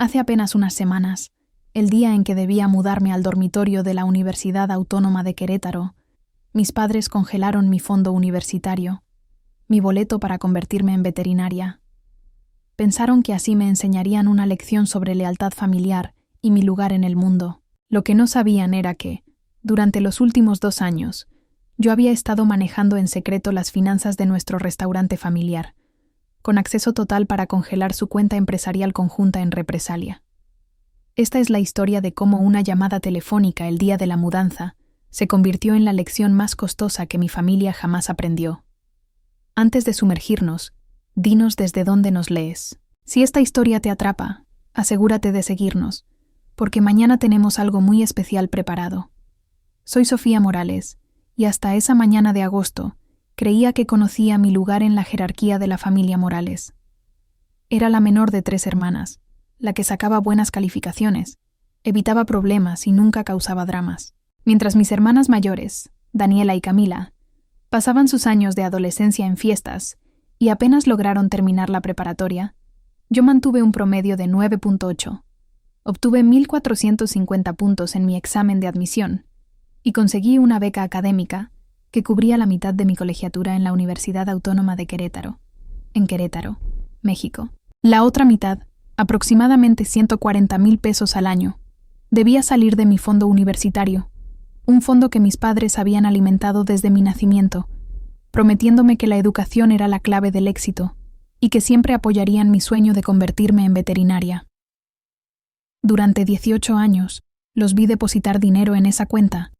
Hace apenas unas semanas, el día en que debía mudarme al dormitorio de la Universidad Autónoma de Querétaro, mis padres congelaron mi fondo universitario, mi boleto para convertirme en veterinaria. Pensaron que así me enseñarían una lección sobre lealtad familiar y mi lugar en el mundo. Lo que no sabían era que, durante los últimos 2 años, yo había estado manejando en secreto las finanzas de nuestro restaurante familiar, con acceso total para congelar su cuenta empresarial conjunta en represalia. Esta es la historia de cómo una llamada telefónica el día de la mudanza se convirtió en la lección más costosa que mi familia jamás aprendió. Antes de sumergirnos, dinos desde dónde nos lees. Si esta historia te atrapa, asegúrate de seguirnos, porque mañana tenemos algo muy especial preparado. Soy Sofía Morales, y hasta esa mañana de agosto creía que conocía mi lugar en la jerarquía de la familia Morales. Era la menor de 3 hermanas, la que sacaba buenas calificaciones, evitaba problemas y nunca causaba dramas. Mientras mis hermanas mayores, Daniela y Camila, pasaban sus años de adolescencia en fiestas y apenas lograron terminar la preparatoria, yo mantuve un promedio de 9.8. Obtuve 1,450 puntos en mi examen de admisión y conseguí una beca académica que cubría la mitad de mi colegiatura en la Universidad Autónoma de Querétaro, en Querétaro, México. La otra mitad, aproximadamente 140,000 pesos al año, debía salir de mi fondo universitario, un fondo que mis padres habían alimentado desde mi nacimiento, prometiéndome que la educación era la clave del éxito y que siempre apoyarían mi sueño de convertirme en veterinaria. Durante 18 años, los vi depositar dinero en esa cuenta,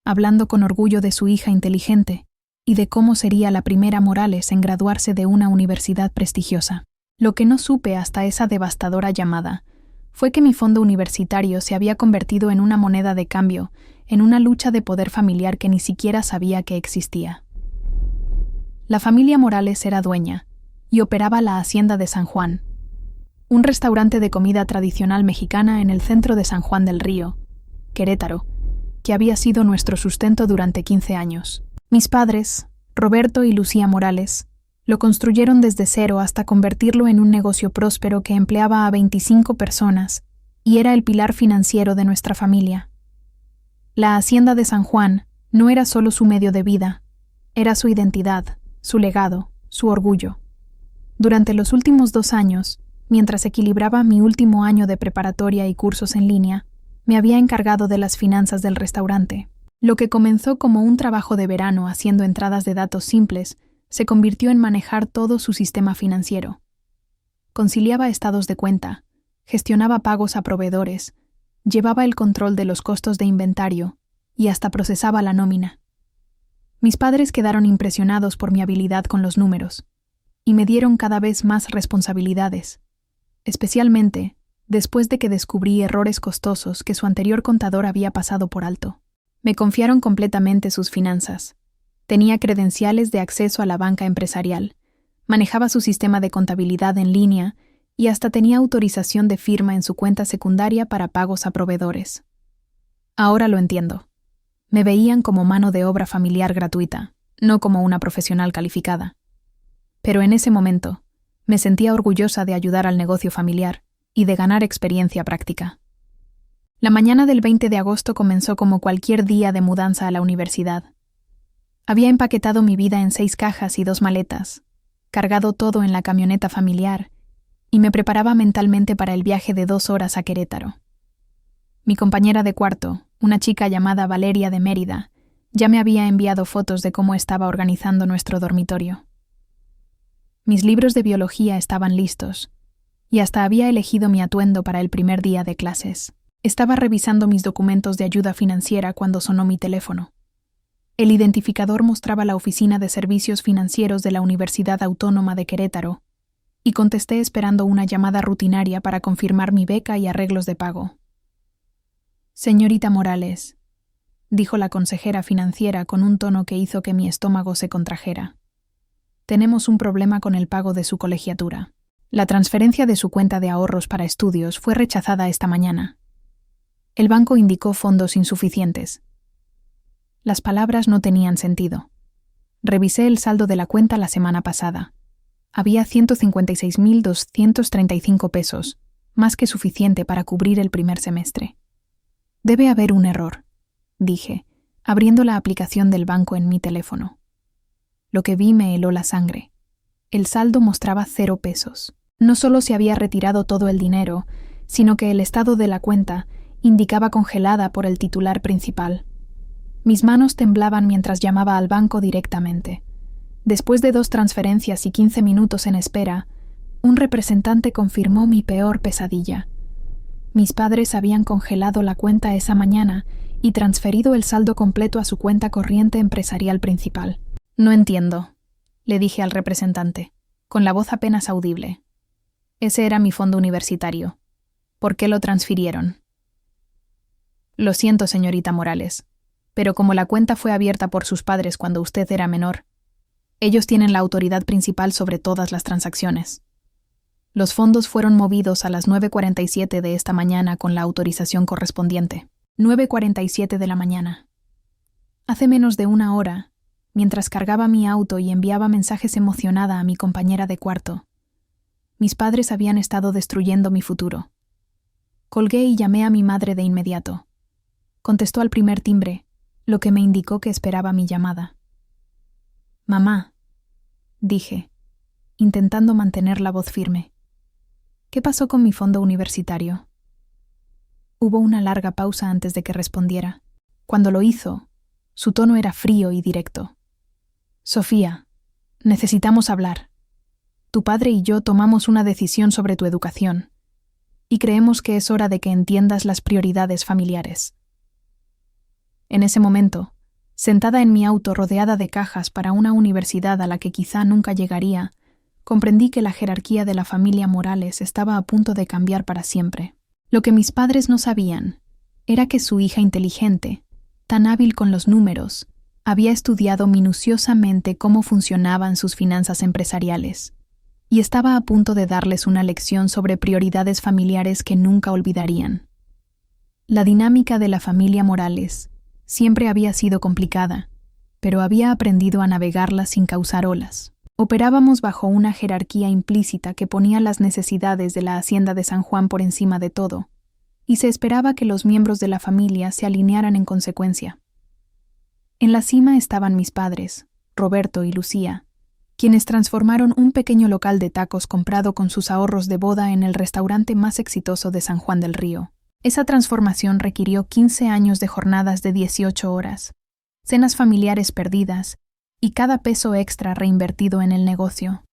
hablando con orgullo de su hija inteligente y de cómo sería la primera Morales en graduarse de una universidad prestigiosa. Lo que no supe hasta esa devastadora llamada fue que mi fondo universitario se había convertido en una moneda de cambio, en una lucha de poder familiar que ni siquiera sabía que existía. La familia Morales era dueña y operaba la Hacienda de San Juan, un restaurante de comida tradicional mexicana en el centro de San Juan del Río, Querétaro, que había sido nuestro sustento durante 15 años. Mis padres, Roberto y Lucía Morales, lo construyeron desde cero hasta convertirlo en un negocio próspero que empleaba a 25 personas y era el pilar financiero de nuestra familia. La Hacienda de San Juan no era solo su medio de vida, era su identidad, su legado, su orgullo. Durante los últimos 2 años, mientras equilibraba mi último año de preparatoria y cursos en línea, me había encargado de las finanzas del restaurante. Lo que comenzó como un trabajo de verano haciendo entradas de datos simples se convirtió en manejar todo su sistema financiero. Conciliaba estados de cuenta, gestionaba pagos a proveedores, llevaba el control de los costos de inventario y hasta procesaba la nómina. Mis padres quedaron impresionados por mi habilidad con los números y me dieron cada vez más responsabilidades, especialmente después de que descubrí errores costosos que su anterior contador había pasado por alto. Me confiaron completamente sus finanzas. Tenía credenciales de acceso a la banca empresarial, manejaba su sistema de contabilidad en línea y hasta tenía autorización de firma en su cuenta secundaria para pagos a proveedores. Ahora lo entiendo. Me veían como mano de obra familiar gratuita, no como una profesional calificada. Pero en ese momento, me sentía orgullosa de ayudar al negocio familiar y de ganar experiencia práctica. La mañana del 20 de agosto comenzó como cualquier día de mudanza a la universidad. Había empaquetado mi vida en 6 cajas y 2 maletas, cargado todo en la camioneta familiar, y me preparaba mentalmente para el viaje de 2 horas a Querétaro. Mi compañera de cuarto, una chica llamada Valeria de Mérida, ya me había enviado fotos de cómo estaba organizando nuestro dormitorio. Mis libros de biología estaban listos, y hasta había elegido mi atuendo para el primer día de clases. Estaba revisando mis documentos de ayuda financiera cuando sonó mi teléfono. El identificador mostraba la Oficina de Servicios Financieros de la Universidad Autónoma de Querétaro, y contesté esperando una llamada rutinaria para confirmar mi beca y arreglos de pago. «Señorita Morales», dijo la consejera financiera con un tono que hizo que mi estómago se contrajera. «Tenemos un problema con el pago de su colegiatura. La transferencia de su cuenta de ahorros para estudios fue rechazada esta mañana. El banco indicó fondos insuficientes». Las palabras no tenían sentido. Revisé el saldo de la cuenta la semana pasada. Había 156,235 pesos, más que suficiente para cubrir el primer semestre. Debe haber un error, dije, abriendo la aplicación del banco en mi teléfono. Lo que vi me heló la sangre. El saldo mostraba 0 pesos. No solo se había retirado todo el dinero, sino que el estado de la cuenta indicaba congelada por el titular principal. Mis manos temblaban mientras llamaba al banco directamente. Después de 2 transferencias y 15 minutos en espera, un representante confirmó mi peor pesadilla. Mis padres habían congelado la cuenta esa mañana y transferido el saldo completo a su cuenta corriente empresarial principal. No entiendo, le dije al representante, con la voz apenas audible. Ese era mi fondo universitario. ¿Por qué lo transfirieron? Lo siento, señorita Morales, pero como la cuenta fue abierta por sus padres cuando usted era menor, ellos tienen la autoridad principal sobre todas las transacciones. Los fondos fueron movidos a las 9:47 de esta mañana con la autorización correspondiente. 9:47 de la mañana. Hace menos de 1 hora, mientras cargaba mi auto y enviaba mensajes emocionada a mi compañera de cuarto, mis padres habían estado destruyendo mi futuro. Colgué y llamé a mi madre de inmediato. Contestó al primer timbre, lo que me indicó que esperaba mi llamada. «Mamá», dije, intentando mantener la voz firme. «¿Qué pasó con mi fondo universitario?» Hubo una larga pausa antes de que respondiera. Cuando lo hizo, su tono era frío y directo. «Sofía, necesitamos hablar. Tu padre y yo tomamos una decisión sobre tu educación, y creemos que es hora de que entiendas las prioridades familiares». En ese momento, sentada en mi auto rodeada de cajas para una universidad a la que quizá nunca llegaría, comprendí que la jerarquía de la familia Morales estaba a punto de cambiar para siempre. Lo que mis padres no sabían era que su hija inteligente, tan hábil con los números, había estudiado minuciosamente cómo funcionaban sus finanzas empresariales, y estaba a punto de darles una lección sobre prioridades familiares que nunca olvidarían. La dinámica de la familia Morales siempre había sido complicada, pero había aprendido a navegarla sin causar olas. Operábamos bajo una jerarquía implícita que ponía las necesidades de la hacienda de San Juan por encima de todo, y se esperaba que los miembros de la familia se alinearan en consecuencia. En la cima estaban mis padres, Roberto y Lucía, quienes transformaron un pequeño local de tacos comprado con sus ahorros de boda en el restaurante más exitoso de San Juan del Río. Esa transformación requirió 15 años de jornadas de 18 horas, cenas familiares perdidas y cada peso extra reinvertido en el negocio.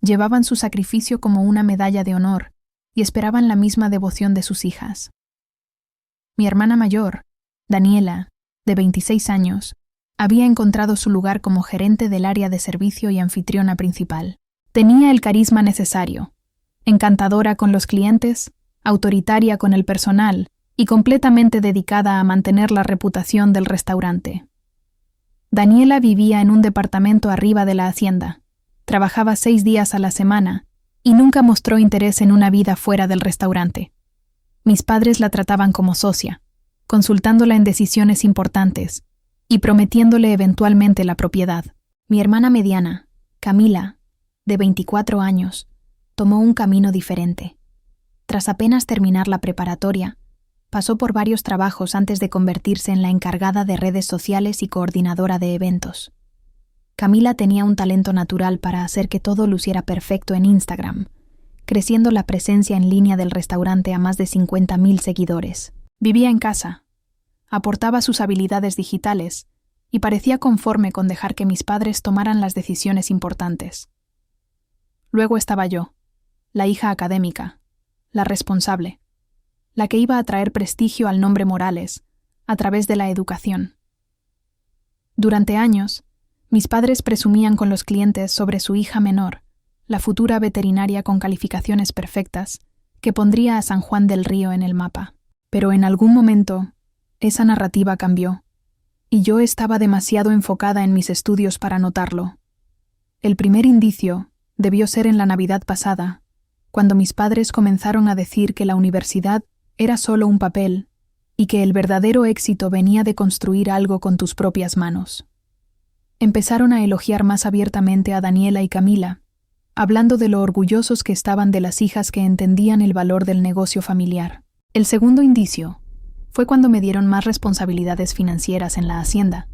Llevaban su sacrificio como una medalla de honor y esperaban la misma devoción de sus hijas. Mi hermana mayor, Daniela, de 26 años, había encontrado su lugar como gerente del área de servicio y anfitriona principal. Tenía el carisma necesario, encantadora con los clientes, autoritaria con el personal y completamente dedicada a mantener la reputación del restaurante. Daniela vivía en un departamento arriba de la hacienda, trabajaba 6 días a la semana y nunca mostró interés en una vida fuera del restaurante. Mis padres la trataban como socia, consultándola en decisiones importantes y prometiéndole eventualmente la propiedad. Mi hermana mediana, Camila, de 24 años, tomó un camino diferente. Tras apenas terminar la preparatoria, pasó por varios trabajos antes de convertirse en la encargada de redes sociales y coordinadora de eventos. Camila tenía un talento natural para hacer que todo luciera perfecto en Instagram, creciendo la presencia en línea del restaurante a más de 50,000 seguidores. Vivía en casa, aportaba sus habilidades digitales y parecía conforme con dejar que mis padres tomaran las decisiones importantes. Luego estaba yo, la hija académica, la responsable, la que iba a traer prestigio al nombre Morales a través de la educación. Durante años, mis padres presumían con los clientes sobre su hija menor, la futura veterinaria con calificaciones perfectas, que pondría a San Juan del Río en el mapa. Pero en algún momento, esa narrativa cambió, y yo estaba demasiado enfocada en mis estudios para notarlo. El primer indicio debió ser en la Navidad pasada, cuando mis padres comenzaron a decir que la universidad era solo un papel y que el verdadero éxito venía de construir algo con tus propias manos. Empezaron a elogiar más abiertamente a Daniela y Camila, hablando de lo orgullosos que estaban de las hijas que entendían el valor del negocio familiar. El segundo indicio fue cuando me dieron más responsabilidades financieras en la hacienda,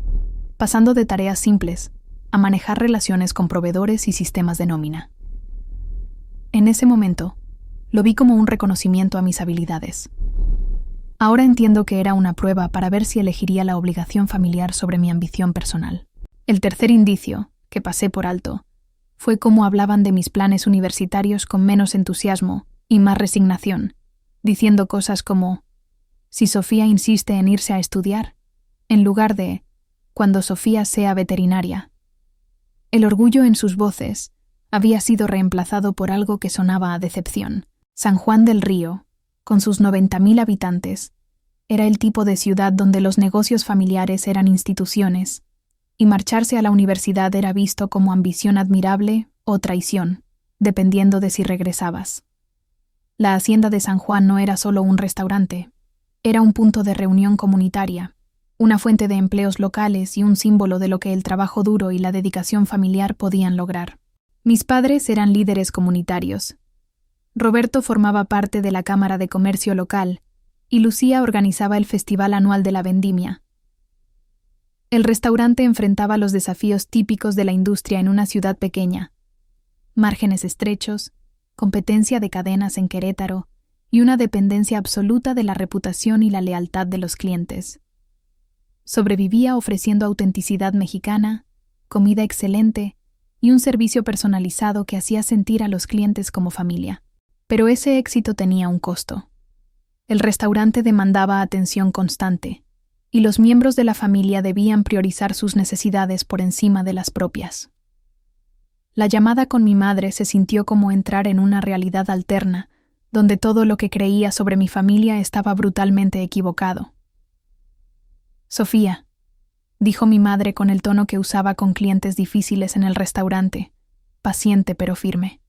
pasando de tareas simples a manejar relaciones con proveedores y sistemas de nómina. En ese momento, lo vi como un reconocimiento a mis habilidades. Ahora entiendo que era una prueba para ver si elegiría la obligación familiar sobre mi ambición personal. El tercer indicio, que pasé por alto, fue cómo hablaban de mis planes universitarios con menos entusiasmo y más resignación, diciendo cosas como «Si Sofía insiste en irse a estudiar», en lugar de «Cuando Sofía sea veterinaria». El orgullo en sus voces había sido reemplazado por algo que sonaba a decepción. San Juan del Río, con sus 90.000 habitantes, era el tipo de ciudad donde los negocios familiares eran instituciones, y marcharse a la universidad era visto como ambición admirable o traición, dependiendo de si regresabas. La hacienda de San Juan no era solo un restaurante, era un punto de reunión comunitaria, una fuente de empleos locales y un símbolo de lo que el trabajo duro y la dedicación familiar podían lograr. Mis padres eran líderes comunitarios. Roberto formaba parte de la Cámara de Comercio local y Lucía organizaba el festival anual de la vendimia. El restaurante enfrentaba los desafíos típicos de la industria en una ciudad pequeña: márgenes estrechos, competencia de cadenas en Querétaro y una dependencia absoluta de la reputación y la lealtad de los clientes. Sobrevivía ofreciendo autenticidad mexicana, comida excelente y un servicio personalizado que hacía sentir a los clientes como familia. Pero ese éxito tenía un costo. El restaurante demandaba atención constante, y los miembros de la familia debían priorizar sus necesidades por encima de las propias. La llamada con mi madre se sintió como entrar en una realidad alterna, donde todo lo que creía sobre mi familia estaba brutalmente equivocado. «Sofía», dijo mi madre con el tono que usaba con clientes difíciles en el restaurante, paciente pero firme.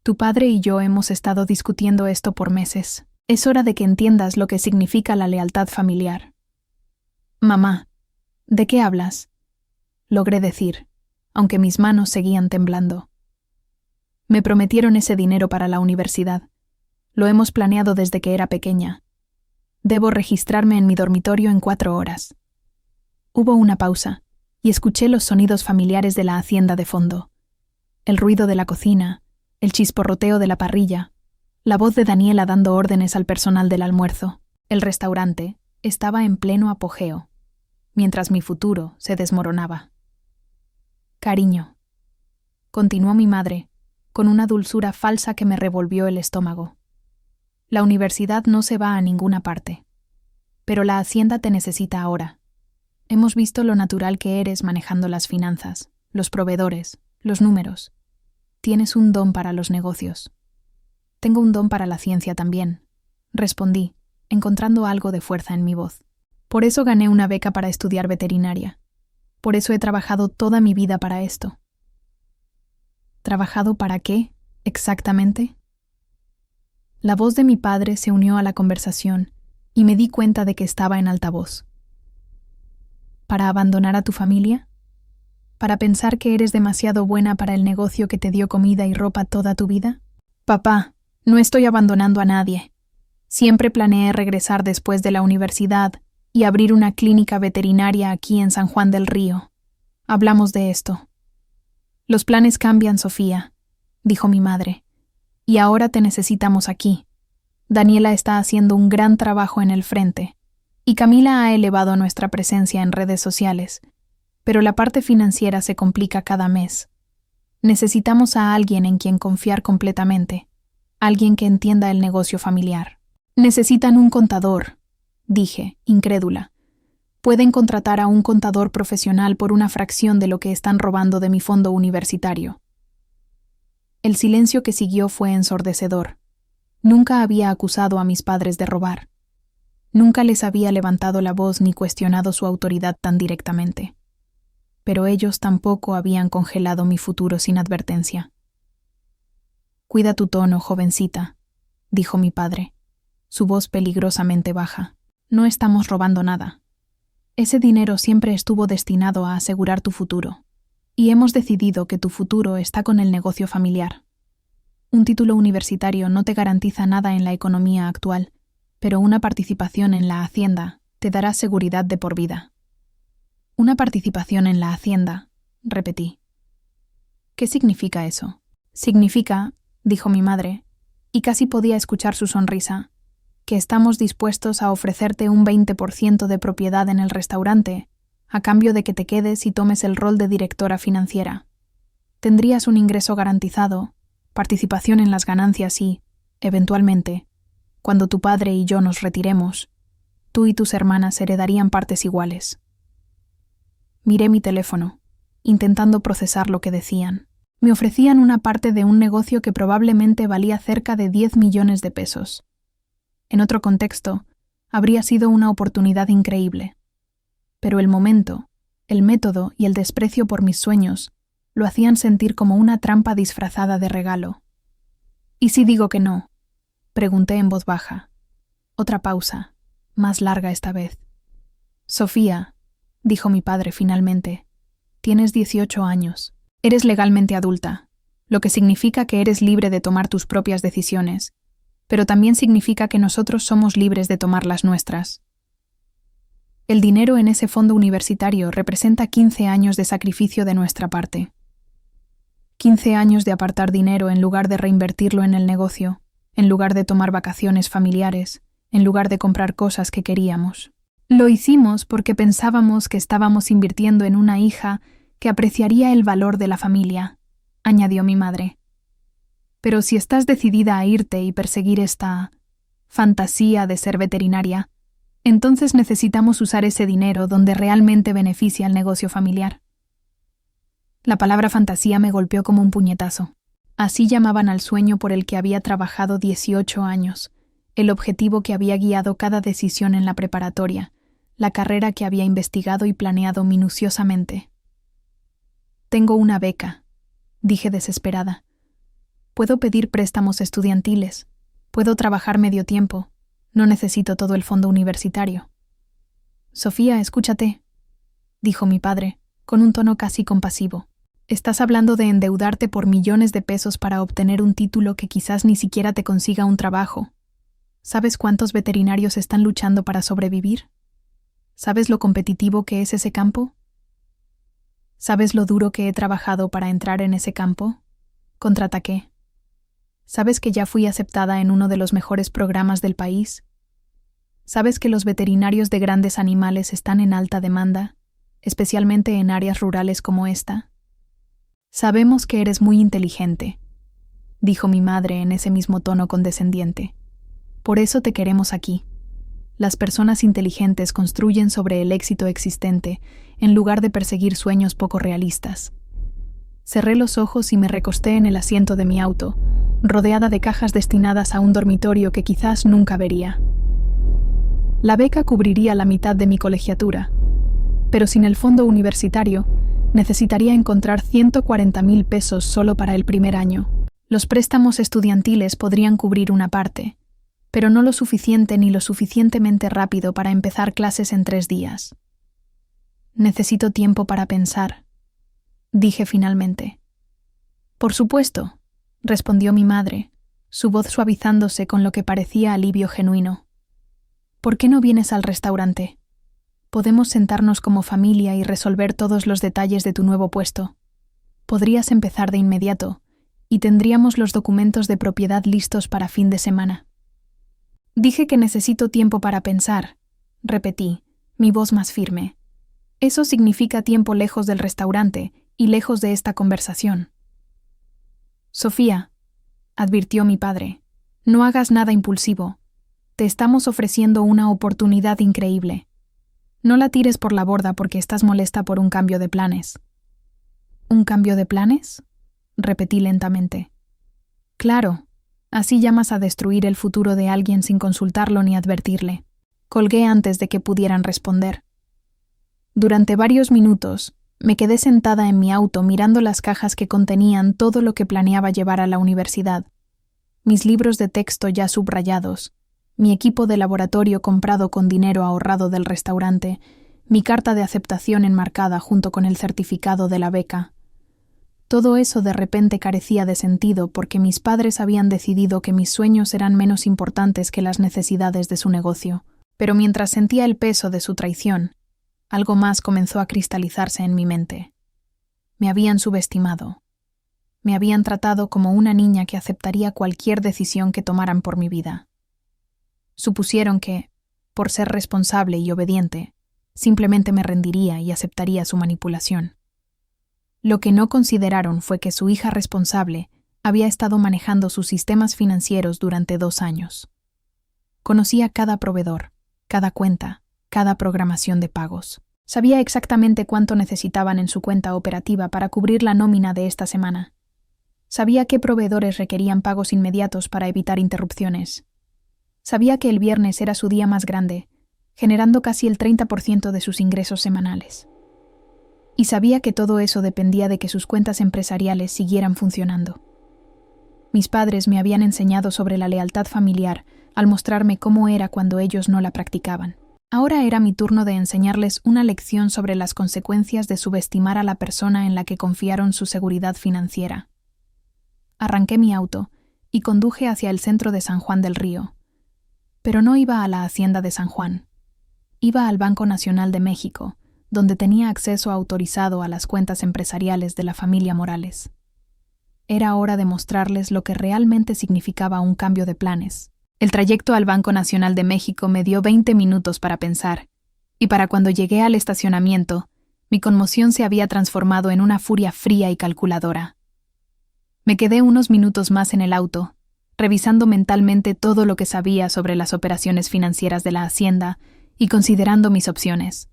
«Tu padre y yo hemos estado discutiendo esto por meses. Es hora de que entiendas lo que significa la lealtad familiar». «Mamá, ¿de qué hablas?», logré decir, aunque mis manos seguían temblando. «Me prometieron ese dinero para la universidad. Lo hemos planeado desde que era pequeña. Debo registrarme en mi dormitorio en 4 horas». Hubo una pausa, y escuché los sonidos familiares de la hacienda de fondo. El ruido de la cocina, el chisporroteo de la parrilla, la voz de Daniela dando órdenes al personal del almuerzo. El restaurante estaba en pleno apogeo, mientras mi futuro se desmoronaba. «Cariño», continuó mi madre, con una dulzura falsa que me revolvió el estómago. «La universidad no se va a ninguna parte, pero la hacienda te necesita ahora. Hemos visto lo natural que eres manejando las finanzas, los proveedores, los números. Tienes un don para los negocios». «Tengo un don para la ciencia también», respondí, encontrando algo de fuerza en mi voz. «Por eso gané una beca para estudiar veterinaria. Por eso he trabajado toda mi vida para esto». ¿Trabajado para qué, exactamente? La voz de mi padre se unió a la conversación y me di cuenta de que estaba en altavoz. ¿Para abandonar a tu familia? ¿Para pensar que eres demasiado buena para el negocio que te dio comida y ropa toda tu vida? Papá, no estoy abandonando a nadie. Siempre planeé regresar después de la universidad y abrir una clínica veterinaria aquí en San Juan del Río. Hablamos de esto. «Los planes cambian, Sofía», dijo mi madre, «y ahora te necesitamos aquí. Daniela está haciendo un gran trabajo en el frente, y Camila ha elevado nuestra presencia en redes sociales, pero la parte financiera se complica cada mes. Necesitamos a alguien en quien confiar completamente, alguien que entienda el negocio familiar». «Necesitan un contador», dije, incrédula. «Pueden contratar a un contador profesional por una fracción de lo que están robando de mi fondo universitario». El silencio que siguió fue ensordecedor. Nunca había acusado a mis padres de robar. Nunca les había levantado la voz ni cuestionado su autoridad tan directamente. Pero ellos tampoco habían congelado mi futuro sin advertencia. «Cuida tu tono, jovencita», dijo mi padre, su voz peligrosamente baja. «No estamos robando nada. Ese dinero siempre estuvo destinado a asegurar tu futuro. Y hemos decidido que tu futuro está con el negocio familiar. Un título universitario no te garantiza nada en la economía actual, pero una participación en la hacienda te dará seguridad de por vida. Una participación en la hacienda, repetí. ¿Qué significa eso? Significa, dijo mi madre, y casi podía escuchar su sonrisa, que estamos dispuestos a ofrecerte un 20% de propiedad en el restaurante, a cambio de que te quedes y tomes el rol de directora financiera. Tendrías un ingreso garantizado, participación en las ganancias y, eventualmente, cuando tu padre y yo nos retiremos, tú y tus hermanas heredarían partes iguales. Miré mi teléfono, intentando procesar lo que decían. Me ofrecían una parte de un negocio que probablemente valía cerca de 10 millones de pesos. En otro contexto, habría sido una oportunidad increíble. Pero el momento, el método y el desprecio por mis sueños lo hacían sentir como una trampa disfrazada de regalo. ¿Y si digo que no? Pregunté en voz baja. Otra pausa, más larga esta vez. Sofía, dijo mi padre finalmente, tienes 18 años. Eres legalmente adulta, lo que significa que eres libre de tomar tus propias decisiones, pero también significa que nosotros somos libres de tomar las nuestras. El dinero en ese fondo universitario representa 15 años de sacrificio de nuestra parte. 15 años de apartar dinero en lugar de reinvertirlo en el negocio, en lugar de tomar vacaciones familiares, en lugar de comprar cosas que queríamos. Lo hicimos porque pensábamos que estábamos invirtiendo en una hija que apreciaría el valor de la familia, añadió mi madre. Pero si estás decidida a irte y perseguir esta fantasía de ser veterinaria, entonces necesitamos usar ese dinero donde realmente beneficia al negocio familiar. La palabra fantasía me golpeó como un puñetazo. Así llamaban al sueño por el que había trabajado 18 años, el objetivo que había guiado cada decisión en la preparatoria, la carrera que había investigado y planeado minuciosamente. Tengo una beca, dije desesperada. Puedo pedir préstamos estudiantiles, puedo trabajar medio tiempo, no necesito todo el fondo universitario. Sofía, escúchate, dijo mi padre, con un tono casi compasivo. Estás hablando de endeudarte por millones de pesos para obtener un título que quizás ni siquiera te consiga un trabajo. ¿Sabes cuántos veterinarios están luchando para sobrevivir? ¿Sabes lo competitivo que es ese campo? ¿Sabes lo duro que he trabajado para entrar en ese campo? Contraataqué. ¿Sabes que ya fui aceptada en uno de los mejores programas del país? ¿Sabes que los veterinarios de grandes animales están en alta demanda, especialmente en áreas rurales como esta? Sabemos que eres muy inteligente, dijo mi madre en ese mismo tono condescendiente. Por eso te queremos aquí. Las personas inteligentes construyen sobre el éxito existente en lugar de perseguir sueños poco realistas. Cerré los ojos y me recosté en el asiento de mi auto, rodeada de cajas destinadas a un dormitorio que quizás nunca vería. La beca cubriría la mitad de mi colegiatura, pero sin el fondo universitario necesitaría encontrar 140,000 pesos solo para el primer año. Los préstamos estudiantiles podrían cubrir una parte, pero no lo suficiente ni lo suficientemente rápido para empezar clases en 3 días. Necesito tiempo para pensar, dije finalmente. Por supuesto, respondió mi madre, su voz suavizándose con lo que parecía alivio genuino. ¿Por qué no vienes al restaurante? Podemos sentarnos como familia y resolver todos los detalles de tu nuevo puesto. Podrías empezar de inmediato, y tendríamos los documentos de propiedad listos para fin de semana. Dije que necesito tiempo para pensar, repetí, mi voz más firme. Eso significa tiempo lejos del restaurante y lejos de esta conversación. Sofía, advirtió mi padre, no hagas nada impulsivo. Te estamos ofreciendo una oportunidad increíble. No la tires por la borda porque estás molesta por un cambio de planes. ¿Un cambio de planes? Repetí lentamente. Claro, así llamas a destruir el futuro de alguien sin consultarlo ni advertirle. Colgué antes de que pudieran responder. Durante varios minutos, me quedé sentada en mi auto mirando las cajas que contenían todo lo que planeaba llevar a la universidad. Mis libros de texto ya subrayados, mi equipo de laboratorio comprado con dinero ahorrado del restaurante, mi carta de aceptación enmarcada junto con el certificado de la beca, Todo eso de repente carecía de sentido porque mis padres habían decidido que mis sueños eran menos importantes que las necesidades de su negocio. Pero mientras sentía el peso de su traición, algo más comenzó a cristalizarse en mi mente. Me habían subestimado. Me habían tratado como una niña que aceptaría cualquier decisión que tomaran por mi vida. Supusieron que, por ser responsable y obediente, simplemente me rendiría y aceptaría su manipulación. Lo que no consideraron fue que su hija responsable había estado manejando sus sistemas financieros durante 2 años. Conocía cada proveedor, cada cuenta, cada programación de pagos. Sabía exactamente cuánto necesitaban en su cuenta operativa para cubrir la nómina de esta semana. Sabía qué proveedores requerían pagos inmediatos para evitar interrupciones. Sabía que el viernes era su día más grande, generando casi el 30% de sus ingresos semanales. Y sabía que todo eso dependía de que sus cuentas empresariales siguieran funcionando. Mis padres me habían enseñado sobre la lealtad familiar al mostrarme cómo era cuando ellos no la practicaban. Ahora era mi turno de enseñarles una lección sobre las consecuencias de subestimar a la persona en la que confiaron su seguridad financiera. Arranqué mi auto y conduje hacia el centro de San Juan del Río. Pero no iba a la hacienda de San Juan. Iba al Banco Nacional de México, donde tenía acceso autorizado a las cuentas empresariales de la familia Morales. Era hora de mostrarles lo que realmente significaba un cambio de planes. El trayecto al Banco Nacional de México me dio 20 minutos para pensar, y para cuando llegué al estacionamiento, mi conmoción se había transformado en una furia fría y calculadora. Me quedé unos minutos más en el auto, revisando mentalmente todo lo que sabía sobre las operaciones financieras de la hacienda y considerando mis opciones.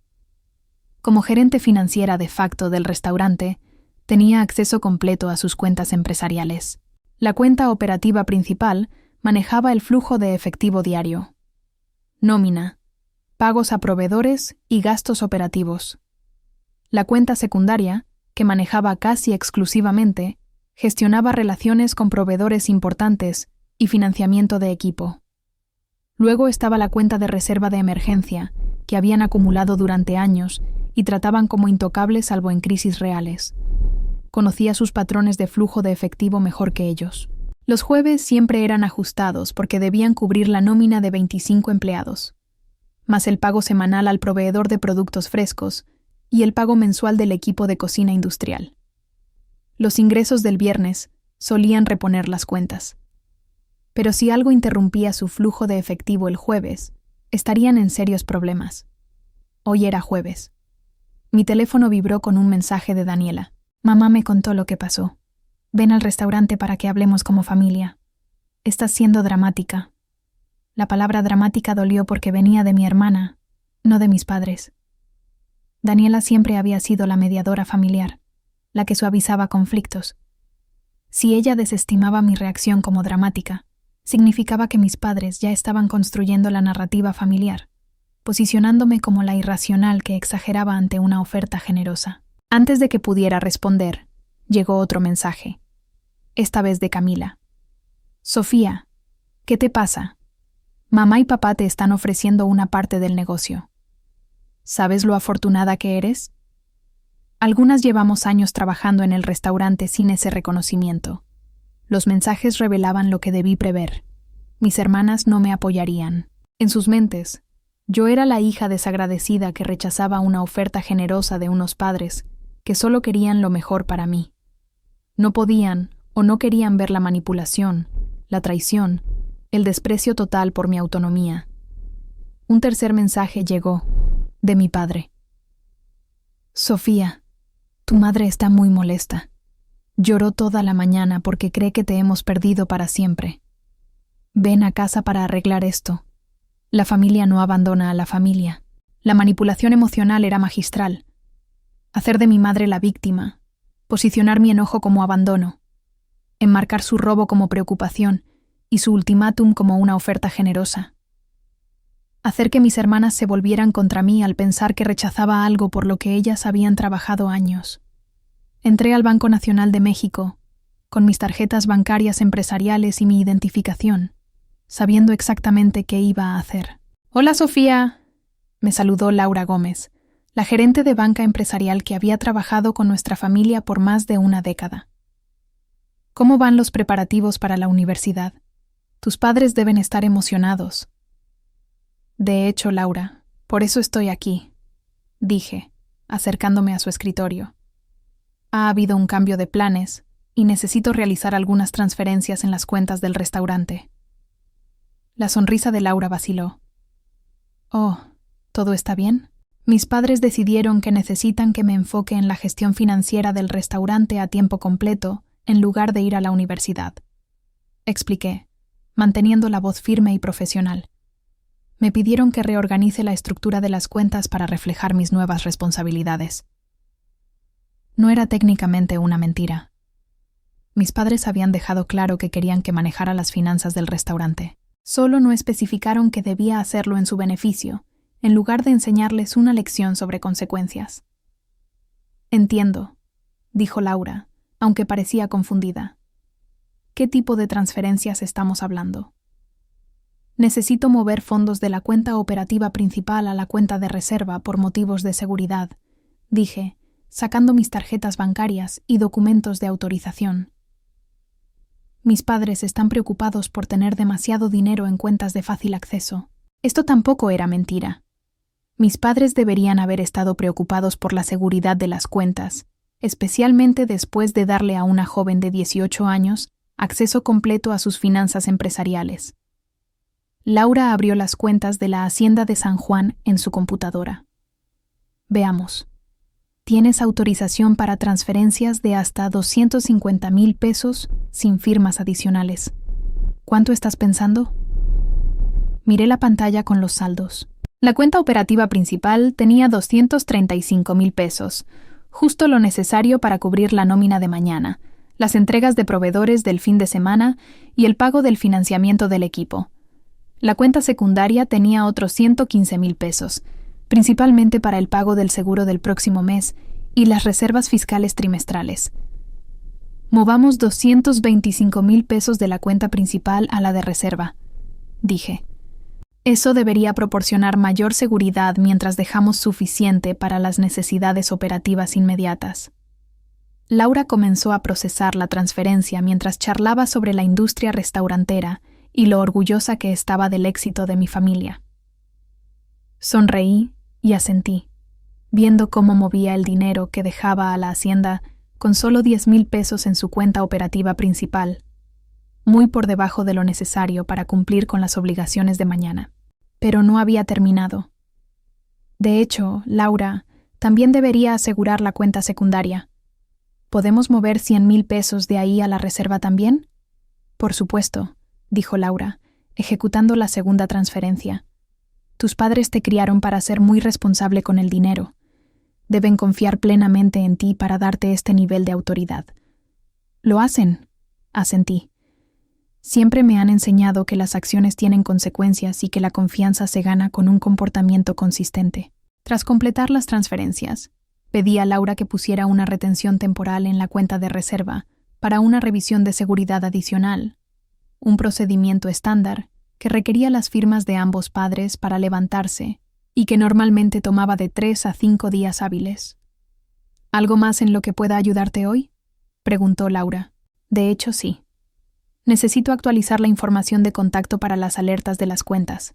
Como gerente financiera de facto del restaurante, tenía acceso completo a sus cuentas empresariales. La cuenta operativa principal manejaba el flujo de efectivo diario, nómina, pagos a proveedores y gastos operativos. La cuenta secundaria, que manejaba casi exclusivamente, gestionaba relaciones con proveedores importantes y financiamiento de equipo. Luego estaba la cuenta de reserva de emergencia, que habían acumulado durante años y trataban como intocables salvo en crisis reales. Conocía sus patrones de flujo de efectivo mejor que ellos. Los jueves siempre eran ajustados porque debían cubrir la nómina de 25 empleados, más el pago semanal al proveedor de productos frescos y el pago mensual del equipo de cocina industrial. Los ingresos del viernes solían reponer las cuentas. Pero si algo interrumpía su flujo de efectivo el jueves, estarían en serios problemas. Hoy era jueves. Mi teléfono vibró con un mensaje de Daniela. Mamá me contó lo que pasó. Ven al restaurante para que hablemos como familia. Estás siendo dramática. La palabra dramática dolió porque venía de mi hermana, no de mis padres. Daniela siempre había sido la mediadora familiar, la que suavizaba conflictos. Si ella desestimaba mi reacción como dramática, significaba que mis padres ya estaban construyendo la narrativa familiar, posicionándome como la irracional que exageraba ante una oferta generosa. Antes de que pudiera responder, llegó otro mensaje, esta vez de Camila. Sofía, ¿qué te pasa? Mamá y papá te están ofreciendo una parte del negocio. ¿Sabes lo afortunada que eres? Algunas llevamos años trabajando en el restaurante sin ese reconocimiento. Los mensajes revelaban lo que debí prever. Mis hermanas no me apoyarían. En sus mentes, yo era la hija desagradecida que rechazaba una oferta generosa de unos padres que solo querían lo mejor para mí. No podían o no querían ver la manipulación, la traición, el desprecio total por mi autonomía. Un tercer mensaje llegó, de mi padre. Sofía, tu madre está muy molesta. Lloró toda la mañana porque cree que te hemos perdido para siempre. Ven a casa para arreglar esto. La familia no abandona a la familia. La manipulación emocional era magistral. Hacer de mi madre la víctima, posicionar mi enojo como abandono, enmarcar su robo como preocupación y su ultimátum como una oferta generosa. Hacer que mis hermanas se volvieran contra mí al pensar que rechazaba algo por lo que ellas habían trabajado años. Entré al Banco Nacional de México, con mis tarjetas bancarias empresariales y mi identificación, sabiendo exactamente qué iba a hacer. «Hola, Sofía», me saludó Laura Gómez, la gerente de banca empresarial que había trabajado con nuestra familia por más de una década. ¿Cómo van los preparativos para la universidad? Tus padres deben estar emocionados. De hecho, Laura, por eso estoy aquí, dije, acercándome a su escritorio. Ha habido un cambio de planes y necesito realizar algunas transferencias en las cuentas del restaurante. La sonrisa de Laura vaciló. Oh, ¿todo está bien? Mis padres decidieron que necesitan que me enfoque en la gestión financiera del restaurante a tiempo completo en lugar de ir a la universidad. Expliqué, manteniendo la voz firme y profesional. Me pidieron que reorganice la estructura de las cuentas para reflejar mis nuevas responsabilidades. No era técnicamente una mentira. Mis padres habían dejado claro que querían que manejara las finanzas del restaurante. Solo no especificaron que debía hacerlo en su beneficio, en lugar de enseñarles una lección sobre consecuencias. Entiendo, dijo Laura, aunque parecía confundida. ¿Qué tipo de transferencias estamos hablando? Necesito mover fondos de la cuenta operativa principal a la cuenta de reserva por motivos de seguridad, dije, sacando mis tarjetas bancarias y documentos de autorización. Mis padres están preocupados por tener demasiado dinero en cuentas de fácil acceso. Esto tampoco era mentira. Mis padres deberían haber estado preocupados por la seguridad de las cuentas, especialmente después de darle a una joven de 18 años acceso completo a sus finanzas empresariales. Laura abrió las cuentas de la Hacienda de San Juan en su computadora. Veamos. Tienes autorización para transferencias de hasta 250,000 pesos sin firmas adicionales. ¿Cuánto estás pensando? Miré la pantalla con los saldos. La cuenta operativa principal tenía 235,000 pesos, justo lo necesario para cubrir la nómina de mañana, las entregas de proveedores del fin de semana y el pago del financiamiento del equipo. La cuenta secundaria tenía otros 115,000 pesos, principalmente para el pago del seguro del próximo mes y las reservas fiscales trimestrales. Movamos 225,000 pesos de la cuenta principal a la de reserva, dije. Eso debería proporcionar mayor seguridad mientras dejamos suficiente para las necesidades operativas inmediatas. Laura comenzó a procesar la transferencia mientras charlaba sobre la industria restaurantera y lo orgullosa que estaba del éxito de mi familia. Sonreí y asentí, viendo cómo movía el dinero que dejaba a la hacienda con solo 10,000 pesos en su cuenta operativa principal, muy por debajo de lo necesario para cumplir con las obligaciones de mañana. Pero no había terminado. De hecho, Laura también debería asegurar la cuenta secundaria. ¿Podemos mover 100,000 pesos de ahí a la reserva también? Por supuesto, dijo Laura, ejecutando la segunda transferencia. Tus padres te criaron para ser muy responsable con el dinero. Deben confiar plenamente en ti para darte este nivel de autoridad. Lo hacen, asentí. Siempre me han enseñado que las acciones tienen consecuencias y que la confianza se gana con un comportamiento consistente. Tras completar las transferencias, pedí a Laura que pusiera una retención temporal en la cuenta de reserva para una revisión de seguridad adicional, un procedimiento estándar que requería las firmas de ambos padres para levantarse y que normalmente tomaba de 3 a 5 días hábiles. ¿Algo más en lo que pueda ayudarte hoy?, preguntó Laura. De hecho, sí. Necesito actualizar la información de contacto para las alertas de las cuentas.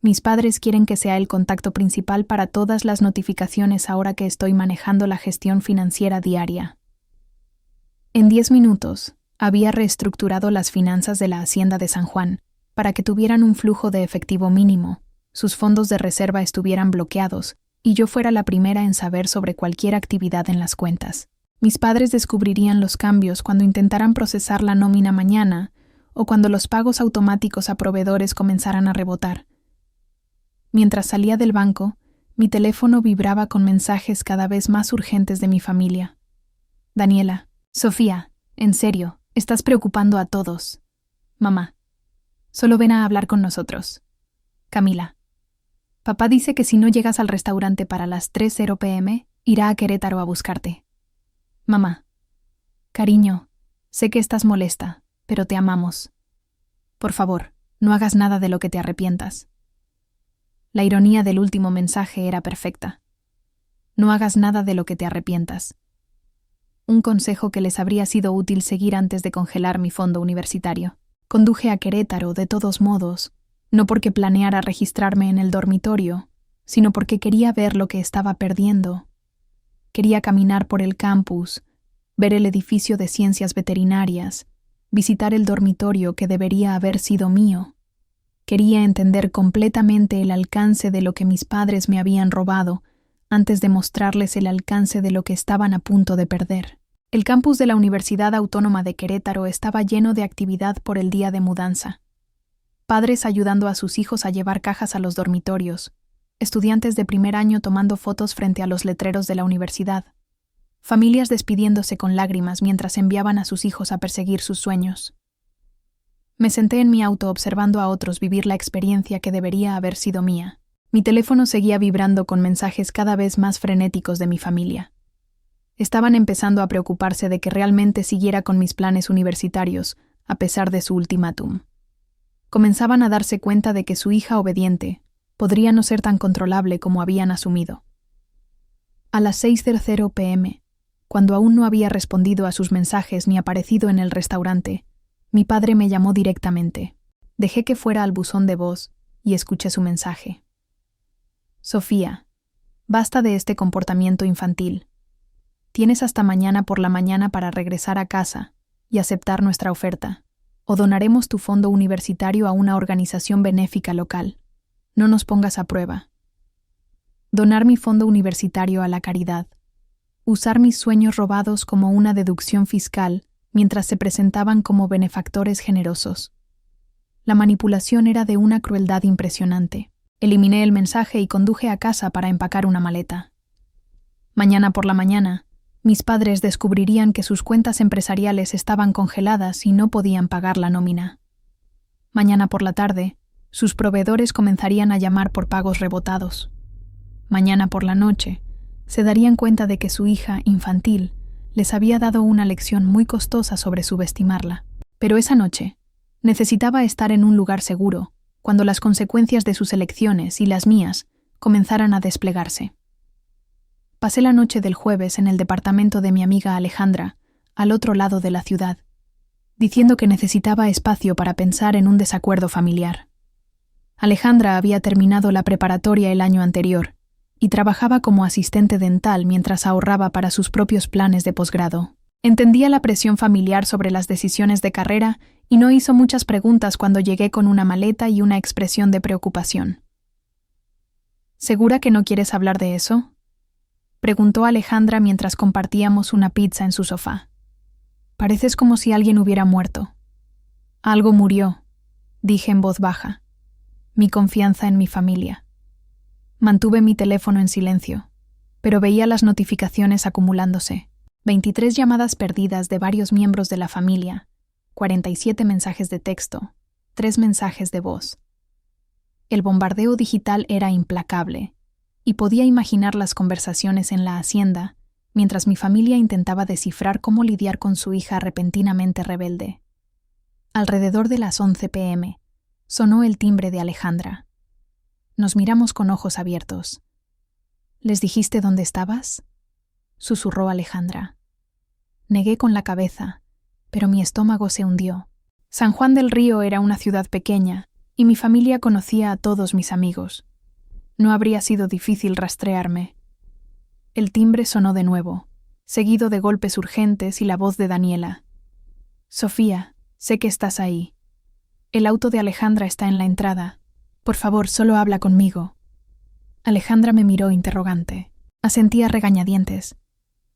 Mis padres quieren que sea el contacto principal para todas las notificaciones ahora que estoy manejando la gestión financiera diaria. En 10 minutos, había reestructurado las finanzas de la Hacienda de San Juan para que tuvieran un flujo de efectivo mínimo, sus fondos de reserva estuvieran bloqueados y yo fuera la primera en saber sobre cualquier actividad en las cuentas. Mis padres descubrirían los cambios cuando intentaran procesar la nómina mañana o cuando los pagos automáticos a proveedores comenzaran a rebotar. Mientras salía del banco, mi teléfono vibraba con mensajes cada vez más urgentes de mi familia. Daniela, Sofía, en serio, estás preocupando a todos. Mamá, solo ven a hablar con nosotros. Camila, papá dice que si no llegas al restaurante para las 3:00 p.m., irá a Querétaro a buscarte. Mamá, cariño, sé que estás molesta, pero te amamos. Por favor, no hagas nada de lo que te arrepientas. La ironía del último mensaje era perfecta. No hagas nada de lo que te arrepientas. un consejo que les habría sido útil seguir antes de congelar mi fondo universitario. Conduje a Querétaro, de todos modos, no porque planeara registrarme en el dormitorio, sino porque quería ver lo que estaba perdiendo. Quería caminar por el campus, ver el edificio de ciencias veterinarias, visitar el dormitorio que debería haber sido mío. Quería entender completamente el alcance de lo que mis padres me habían robado antes de mostrarles el alcance de lo que estaban a punto de perder. El campus de la Universidad Autónoma de Querétaro estaba lleno de actividad por el día de mudanza. Padres ayudando a sus hijos a llevar cajas a los dormitorios, estudiantes de primer año tomando fotos frente a los letreros de la universidad, familias despidiéndose con lágrimas mientras enviaban a sus hijos a perseguir sus sueños. Me senté en mi auto observando a otros vivir la experiencia que debería haber sido mía. Mi teléfono seguía vibrando con mensajes cada vez más frenéticos de mi familia. Estaban empezando a preocuparse de que realmente siguiera con mis planes universitarios, a pesar de su ultimátum. Comenzaban a darse cuenta de que su hija obediente podría no ser tan controlable como habían asumido. A las 6:00 p.m., cuando aún no había respondido a sus mensajes ni aparecido en el restaurante, mi padre me llamó directamente. Dejé que fuera al buzón de voz y escuché su mensaje. Sofía, basta de este comportamiento infantil. Tienes hasta mañana por la mañana para regresar a casa y aceptar nuestra oferta, o donaremos tu fondo universitario a una organización benéfica local. No nos pongas a prueba. Donar mi fondo universitario a la caridad. Usar mis sueños robados como una deducción fiscal mientras se presentaban como benefactores generosos. La manipulación era de una crueldad impresionante. Eliminé el mensaje y conduje a casa para empacar una maleta. Mañana por la mañana, mis padres descubrirían que sus cuentas empresariales estaban congeladas y no podían pagar la nómina. Mañana por la tarde, sus proveedores comenzarían a llamar por pagos rebotados. Mañana por la noche, se darían cuenta de que su hija infantil les había dado una lección muy costosa sobre subestimarla. Pero esa noche, necesitaba estar en un lugar seguro, cuando las consecuencias de sus elecciones y las mías comenzaran a desplegarse. Pasé la noche del jueves en el departamento de mi amiga Alejandra, al otro lado de la ciudad, diciendo que necesitaba espacio para pensar en un desacuerdo familiar. Alejandra había terminado la preparatoria el año anterior y trabajaba como asistente dental mientras ahorraba para sus propios planes de posgrado. Entendía la presión familiar sobre las decisiones de carrera y no hizo muchas preguntas cuando llegué con una maleta y una expresión de preocupación. ¿Segura que no quieres hablar de eso?, preguntó Alejandra mientras compartíamos una pizza en su sofá. Pareces como si alguien hubiera muerto. Algo murió, dije en voz baja. Mi confianza en mi familia. Mantuve mi teléfono en silencio, pero veía las notificaciones acumulándose. 23 llamadas perdidas de varios miembros de la familia, 47 mensajes de texto, 3 mensajes de voz. El bombardeo digital era implacable, y podía imaginar las conversaciones en la hacienda, mientras mi familia intentaba descifrar cómo lidiar con su hija repentinamente rebelde. Alrededor de las 11 p.m., sonó el timbre de Alejandra. Nos miramos con ojos abiertos. ¿Les dijiste dónde estabas?, susurró Alejandra. Negué con la cabeza, pero mi estómago se hundió. San Juan del Río era una ciudad pequeña, y mi familia conocía a todos mis amigos. No habría sido difícil rastrearme. El timbre sonó de nuevo, seguido de golpes urgentes y la voz de Daniela. Sofía, sé que estás ahí. El auto de Alejandra está en la entrada. Por favor, solo habla conmigo. Alejandra me miró interrogante. Asentí a regañadientes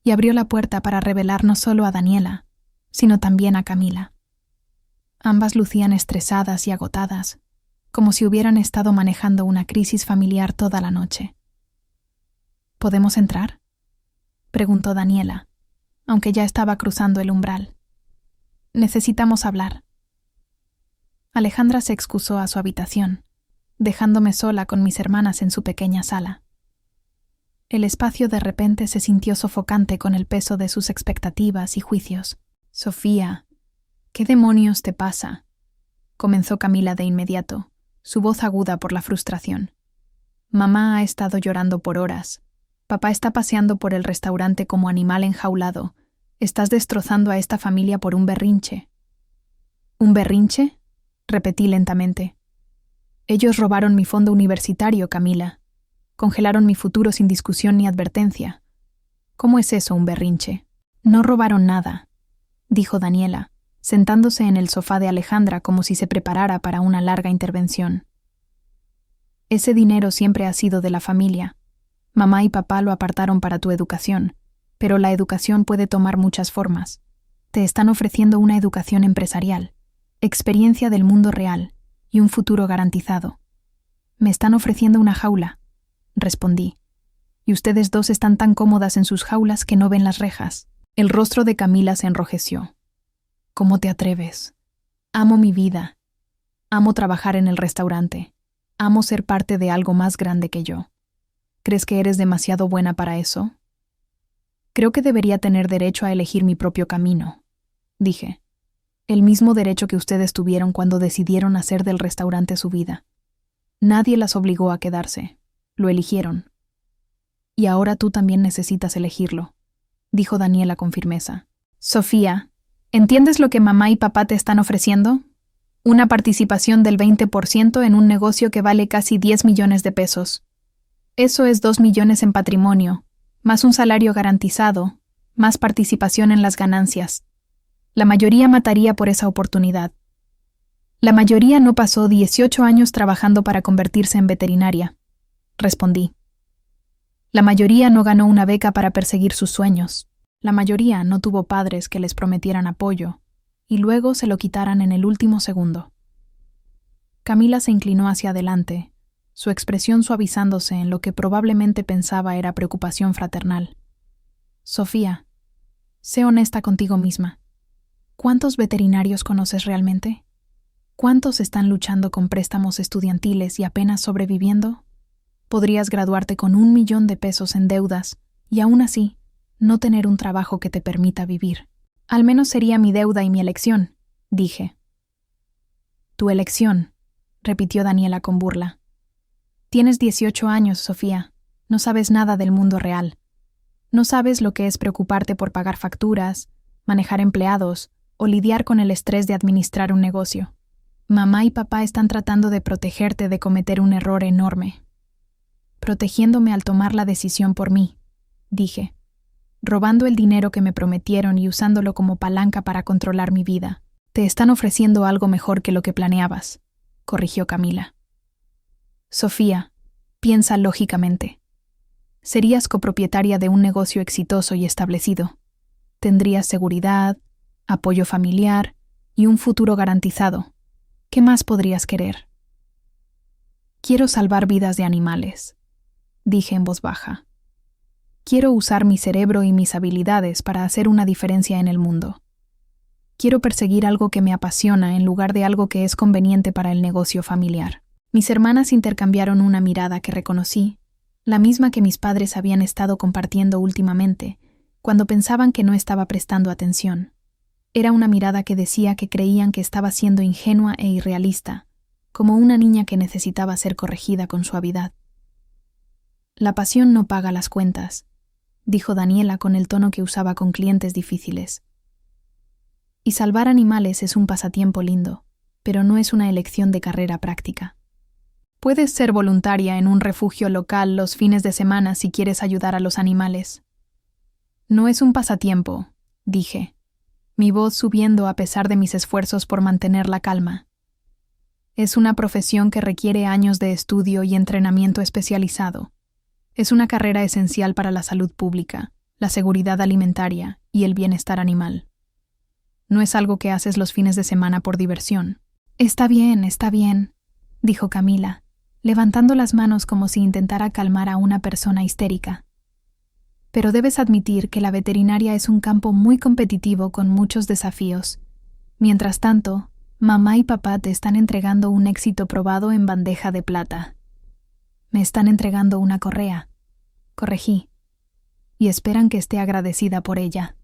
y abrió la puerta para revelar no solo a Daniela, sino también a Camila. Ambas lucían estresadas y agotadas, como si hubieran estado manejando una crisis familiar toda la noche. ¿Podemos entrar?, preguntó Daniela, aunque ya estaba cruzando el umbral. Necesitamos hablar. Alejandra se excusó a su habitación, dejándome sola con mis hermanas en su pequeña sala. El espacio de repente se sintió sofocante con el peso de sus expectativas y juicios. Sofía, ¿qué demonios te pasa?, comenzó Camila de inmediato, su voz aguda por la frustración. Mamá ha estado llorando por horas. Papá está paseando por el restaurante como animal enjaulado, Estás destrozando a esta familia por un berrinche. ¿Un berrinche?, repetí lentamente. Ellos robaron mi fondo universitario, Camila. Congelaron mi futuro sin discusión ni advertencia. ¿Cómo es eso un berrinche? No robaron nada, dijo Daniela, sentándose en el sofá de Alejandra como si se preparara para una larga intervención. Ese dinero siempre ha sido de la familia. Mamá y papá lo apartaron para tu educación, pero la educación puede tomar muchas formas. Te están ofreciendo una educación empresarial, experiencia del mundo real y un futuro garantizado. Me están ofreciendo una jaula, respondí, y ustedes dos están tan cómodas en sus jaulas que no ven las rejas. El rostro de Camila se enrojeció. ¿Cómo te atreves? Amo mi vida. Amo trabajar en el restaurante. Amo ser parte de algo más grande que yo. ¿Crees que eres demasiado buena para eso? Creo que debería tener derecho a elegir mi propio camino, dije. El mismo derecho que ustedes tuvieron cuando decidieron hacer del restaurante su vida. Nadie las obligó a quedarse. Lo eligieron. Y ahora tú también necesitas elegirlo, dijo Daniela con firmeza. Sofía, ¿entiendes lo que mamá y papá te están ofreciendo? Una participación del 20% en un negocio que vale casi 10 millones de pesos. Eso es 2 millones en patrimonio, más un salario garantizado, más participación en las ganancias. La mayoría mataría por esa oportunidad. La mayoría no pasó 18 años trabajando para convertirse en veterinaria, respondí. La mayoría no ganó una beca para perseguir sus sueños. La mayoría no tuvo padres que les prometieran apoyo y luego se lo quitaran en el último segundo. Camila se inclinó hacia adelante, su expresión suavizándose en lo que probablemente pensaba era preocupación fraternal. Sofía, sé honesta contigo misma. ¿Cuántos veterinarios conoces realmente? ¿Cuántos están luchando con préstamos estudiantiles y apenas sobreviviendo? Podrías graduarte con 1 millón de pesos en deudas y aún así no tener un trabajo que te permita vivir. Al menos sería mi deuda y mi elección, dije. Tu elección, repitió Daniela con burla. Tienes 18 años, Sofía. No sabes nada del mundo real. No sabes lo que es preocuparte por pagar facturas, manejar empleados o lidiar con el estrés de administrar un negocio. Mamá y papá están tratando de protegerte de cometer un error enorme. Protegiéndome al tomar la decisión por mí, dije, robando el dinero que me prometieron y usándolo como palanca para controlar mi vida. Te están ofreciendo algo mejor que lo que planeabas, corrigió Camila. Sofía, piensa lógicamente. Serías copropietaria de un negocio exitoso y establecido. Tendrías seguridad, apoyo familiar y un futuro garantizado. ¿Qué más podrías querer? Quiero salvar vidas de animales, dije en voz baja. Quiero usar mi cerebro y mis habilidades para hacer una diferencia en el mundo. Quiero perseguir algo que me apasiona en lugar de algo que es conveniente para el negocio familiar. Mis hermanas intercambiaron una mirada que reconocí, la misma que mis padres habían estado compartiendo últimamente, cuando pensaban que no estaba prestando atención. Era una mirada que decía que creían que estaba siendo ingenua e irrealista, como una niña que necesitaba ser corregida con suavidad. La pasión no paga las cuentas, dijo Daniela con el tono que usaba con clientes difíciles. Y salvar animales es un pasatiempo lindo, pero no es una elección de carrera práctica. Puedes ser voluntaria en un refugio local los fines de semana si quieres ayudar a los animales. No es un pasatiempo, dije, mi voz subiendo a pesar de mis esfuerzos por mantener la calma. Es una profesión que requiere años de estudio y entrenamiento especializado. Es una carrera esencial para la salud pública, la seguridad alimentaria y el bienestar animal. No es algo que haces los fines de semana por diversión. Está bien, dijo Camila, levantando las manos como si intentara calmar a una persona histérica. Pero debes admitir que la veterinaria es un campo muy competitivo con muchos desafíos. Mientras tanto, mamá y papá te están entregando un éxito probado en bandeja de plata. Me están entregando una correa, corregí, y esperan que esté agradecida por ella.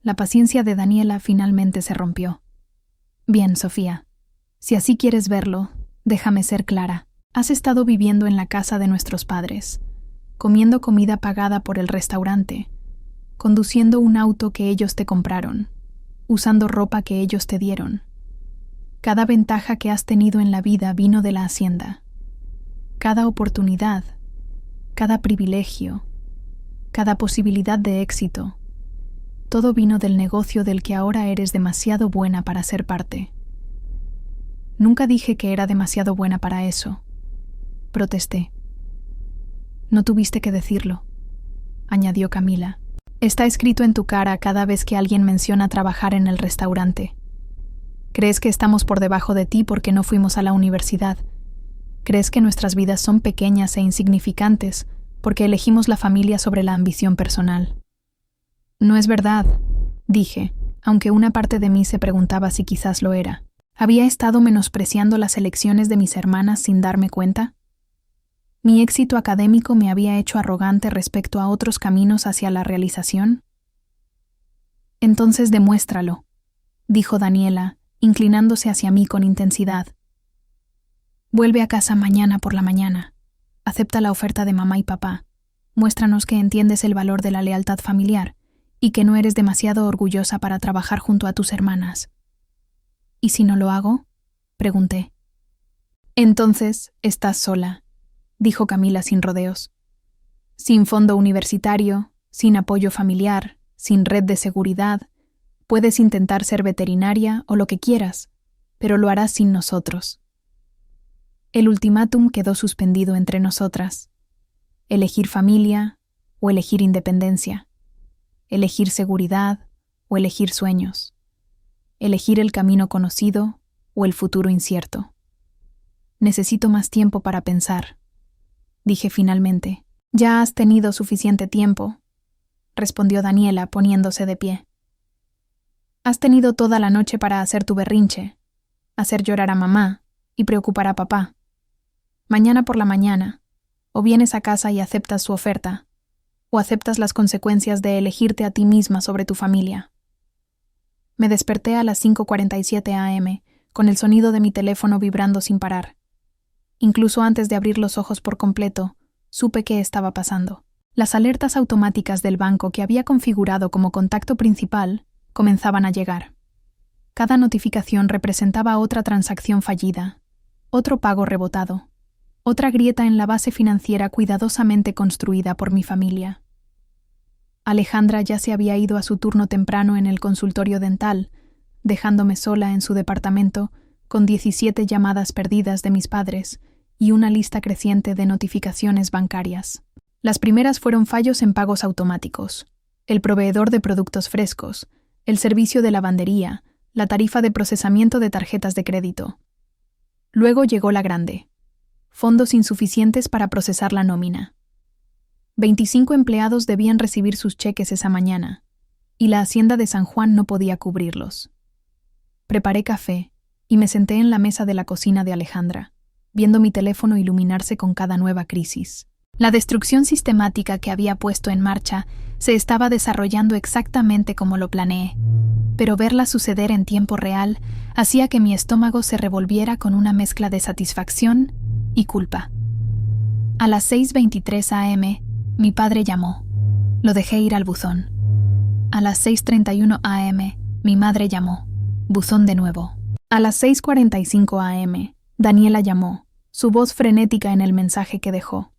La paciencia de Daniela finalmente se rompió. Bien, Sofía, si así quieres verlo, déjame ser clara. Has estado viviendo en la casa de nuestros padres, comiendo comida pagada por el restaurante, conduciendo un auto que ellos te compraron, usando ropa que ellos te dieron. Cada ventaja que has tenido en la vida vino de la hacienda. Cada oportunidad, cada privilegio, cada posibilidad de éxito, todo vino del negocio del que ahora eres demasiado buena para ser parte. Nunca dije que era demasiado buena para eso. Protesté. No tuviste que decirlo, añadió Camila. Está escrito en tu cara cada vez que alguien menciona trabajar en el restaurante. Crees que estamos por debajo de ti porque no fuimos a la universidad. Crees que nuestras vidas son pequeñas e insignificantes porque elegimos la familia sobre la ambición personal. No es verdad, dije, aunque una parte de mí se preguntaba si quizás lo era. ¿Había estado menospreciando las elecciones de mis hermanas sin darme cuenta? ¿Mi éxito académico me había hecho arrogante respecto a otros caminos hacia la realización? Entonces demuéstralo, dijo Daniela, inclinándose hacia mí con intensidad. Vuelve a casa mañana por la mañana. Acepta la oferta de mamá y papá. Muéstranos que entiendes el valor de la lealtad familiar y que no eres demasiado orgullosa para trabajar junto a tus hermanas. ¿Y si no lo hago?, pregunté. Entonces estás sola, dijo Camila sin rodeos. Sin fondo universitario, sin apoyo familiar, sin red de seguridad, puedes intentar ser veterinaria o lo que quieras, pero lo harás sin nosotros. El ultimátum quedó suspendido entre nosotras. Elegir familia o elegir independencia. Elegir seguridad o elegir sueños. Elegir el camino conocido o el futuro incierto. Necesito más tiempo para pensar, dije finalmente. Ya has tenido suficiente tiempo, respondió Daniela poniéndose de pie. Has tenido toda la noche para hacer tu berrinche, hacer llorar a mamá y preocupar a papá. Mañana por la mañana, o vienes a casa y aceptas su oferta, o aceptas las consecuencias de elegirte a ti misma sobre tu familia. Me desperté a las 5:47 a.m., con el sonido de mi teléfono vibrando sin parar. Incluso antes de abrir los ojos por completo, supe qué estaba pasando. Las alertas automáticas del banco que había configurado como contacto principal comenzaban a llegar. Cada notificación representaba otra transacción fallida, otro pago rebotado, otra grieta en la base financiera cuidadosamente construida por mi familia. Alejandra ya se había ido a su turno temprano en el consultorio dental, dejándome sola en su departamento con 17 llamadas perdidas de mis padres y una lista creciente de notificaciones bancarias. Las primeras fueron fallos en pagos automáticos, el proveedor de productos frescos, el servicio de lavandería, la tarifa de procesamiento de tarjetas de crédito. Luego llegó la grande: fondos insuficientes para procesar la nómina. 25 empleados debían recibir sus cheques esa mañana, y la Hacienda de San Juan no podía cubrirlos. Preparé café y me senté en la mesa de la cocina de Alejandra, viendo mi teléfono iluminarse con cada nueva crisis. La destrucción sistemática que había puesto en marcha se estaba desarrollando exactamente como lo planeé, pero verla suceder en tiempo real hacía que mi estómago se revolviera con una mezcla de satisfacción y culpa. A las 6:23 a.m., mi padre llamó. Lo dejé ir al buzón. A las 6:31 a.m., mi madre llamó. Buzón de nuevo. A las 6:45 a.m., Daniela llamó, su voz frenética en el mensaje que dejó.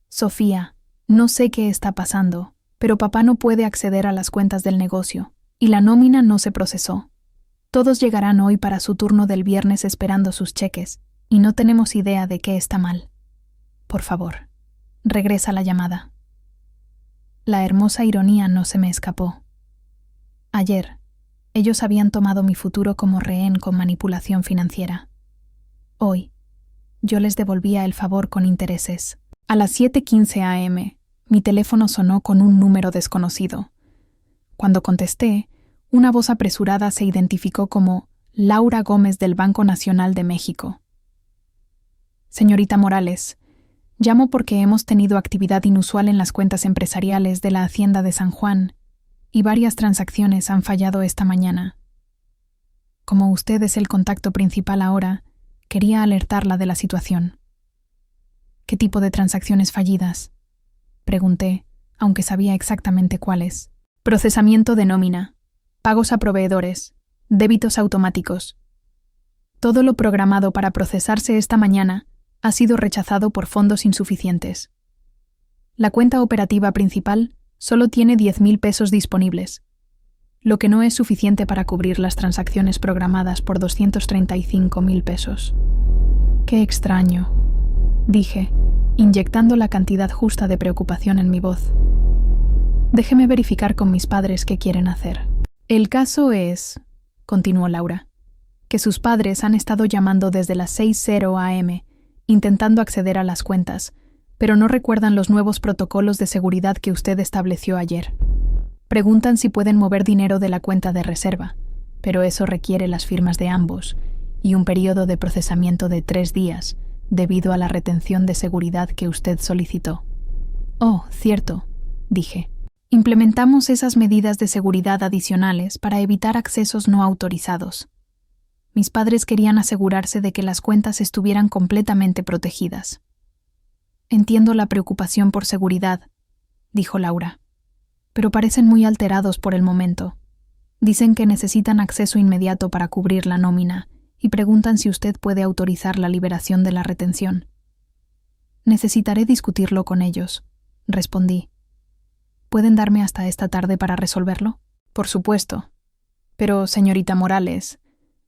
Sofía, no sé qué está pasando, pero papá no puede acceder a las cuentas del negocio, y la nómina no se procesó. Todos llegarán hoy para su turno del viernes esperando sus cheques, y no tenemos idea de qué está mal. Por favor, regresa la llamada. La hermosa ironía no se me escapó. Ayer, ellos habían tomado mi futuro como rehén con manipulación financiera. Hoy, yo les devolvía el favor con intereses. A las 7:15 a.m., mi teléfono sonó con un número desconocido. Cuando contesté, una voz apresurada se identificó como Laura Gómez del Banco Nacional de México. Señorita Morales, llamo porque hemos tenido actividad inusual en las cuentas empresariales de la Hacienda de San Juan y varias transacciones han fallado esta mañana. Como usted es el contacto principal ahora, quería alertarla de la situación. ¿Qué tipo de transacciones fallidas?, pregunté, aunque sabía exactamente cuáles. Procesamiento de nómina, pagos a proveedores, débitos automáticos. Todo lo programado para procesarse esta mañana ha sido rechazado por fondos insuficientes. La cuenta operativa principal solo tiene 10,000 pesos disponibles, lo que no es suficiente para cubrir las transacciones programadas por 235,000 pesos. ¡Qué extraño!, dije, inyectando la cantidad justa de preocupación en mi voz. Déjeme verificar con mis padres qué quieren hacer. El caso es, continuó Laura, que sus padres han estado llamando desde las 6:00 a.m., intentando acceder a las cuentas, pero no recuerdan los nuevos protocolos de seguridad que usted estableció ayer. Preguntan si pueden mover dinero de la cuenta de reserva, pero eso requiere las firmas de ambos y un periodo de procesamiento de 3 días, debido a la retención de seguridad que usted solicitó. Oh, cierto, dije. Implementamos esas medidas de seguridad adicionales para evitar accesos no autorizados. Mis padres querían asegurarse de que las cuentas estuvieran completamente protegidas. Entiendo la preocupación por seguridad, dijo Laura, pero parecen muy alterados por el momento. Dicen que necesitan acceso inmediato para cubrir la nómina y preguntan si usted puede autorizar la liberación de la retención. Necesitaré discutirlo con ellos, respondí. ¿Pueden darme hasta esta tarde para resolverlo? Por supuesto. Pero, señorita Morales,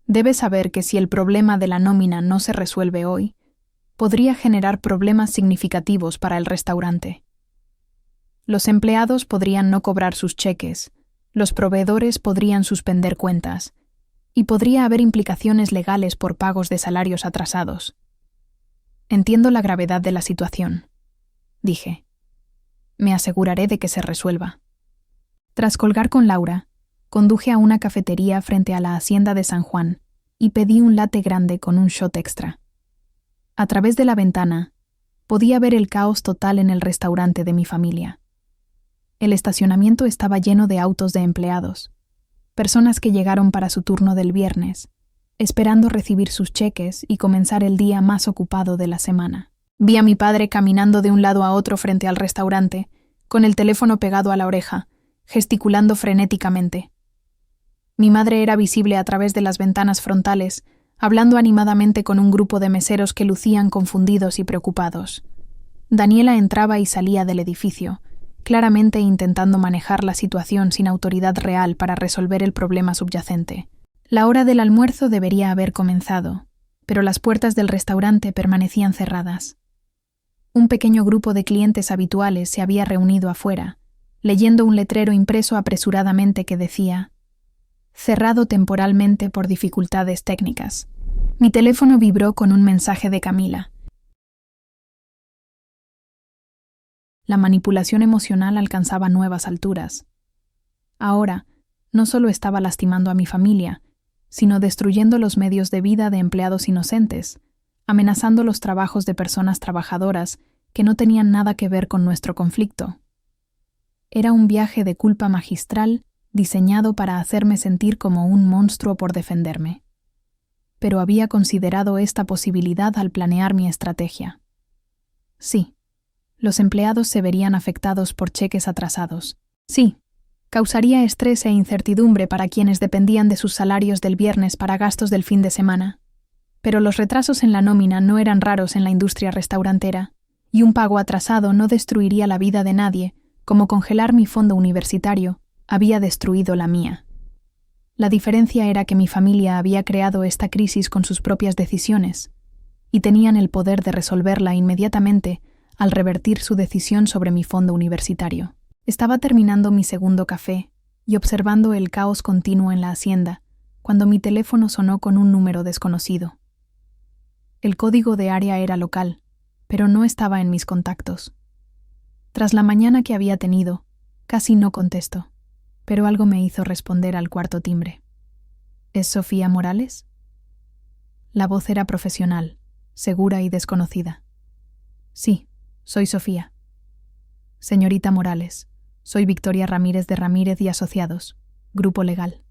debe saber que si el problema de la nómina no se resuelve hoy, podría generar problemas significativos para el restaurante. Los empleados podrían no cobrar sus cheques, los proveedores podrían suspender cuentas, y podría haber implicaciones legales por pagos de salarios atrasados. Entiendo la gravedad de la situación, dije. Me aseguraré de que se resuelva. Tras colgar con Laura, conduje a una cafetería frente a la hacienda de San Juan y pedí un latte grande con un shot extra. A través de la ventana, podía ver el caos total en el restaurante de mi familia. El estacionamiento estaba lleno de autos de empleados, personas que llegaron para su turno del viernes, esperando recibir sus cheques y comenzar el día más ocupado de la semana. Vi a mi padre caminando de un lado a otro frente al restaurante, con el teléfono pegado a la oreja, gesticulando frenéticamente. Mi madre era visible a través de las ventanas frontales, hablando animadamente con un grupo de meseros que lucían confundidos y preocupados. Daniela entraba y salía del edificio, claramente intentando manejar la situación sin autoridad real para resolver el problema subyacente. La hora del almuerzo debería haber comenzado, pero las puertas del restaurante permanecían cerradas. Un pequeño grupo de clientes habituales se había reunido afuera, leyendo un letrero impreso apresuradamente que decía: cerrado temporalmente por dificultades técnicas. Mi teléfono vibró con un mensaje de Camila. La manipulación emocional alcanzaba nuevas alturas. Ahora, no solo estaba lastimando a mi familia, sino destruyendo los medios de vida de empleados inocentes, amenazando los trabajos de personas trabajadoras que no tenían nada que ver con nuestro conflicto. Era un viaje de culpa magistral diseñado para hacerme sentir como un monstruo por defenderme. Pero había considerado esta posibilidad al planear mi estrategia. Sí, los empleados se verían afectados por cheques atrasados. Sí, causaría estrés e incertidumbre para quienes dependían de sus salarios del viernes para gastos del fin de semana. Pero los retrasos en la nómina no eran raros en la industria restaurantera, y un pago atrasado no destruiría la vida de nadie, como congelar mi fondo universitario había destruido la mía. La diferencia era que mi familia había creado esta crisis con sus propias decisiones, y tenían el poder de resolverla inmediatamente al revertir su decisión sobre mi fondo universitario. Estaba terminando mi segundo café y observando el caos continuo en la hacienda, cuando mi teléfono sonó con un número desconocido. El código de área era local, pero no estaba en mis contactos. Tras la mañana que había tenido, casi no contesto, pero algo me hizo responder al cuarto timbre. ¿Es Sofía Morales? La voz era profesional, segura y desconocida. Sí, soy Sofía. Señorita Morales, soy Victoria Ramírez de Ramírez y Asociados, Grupo Legal.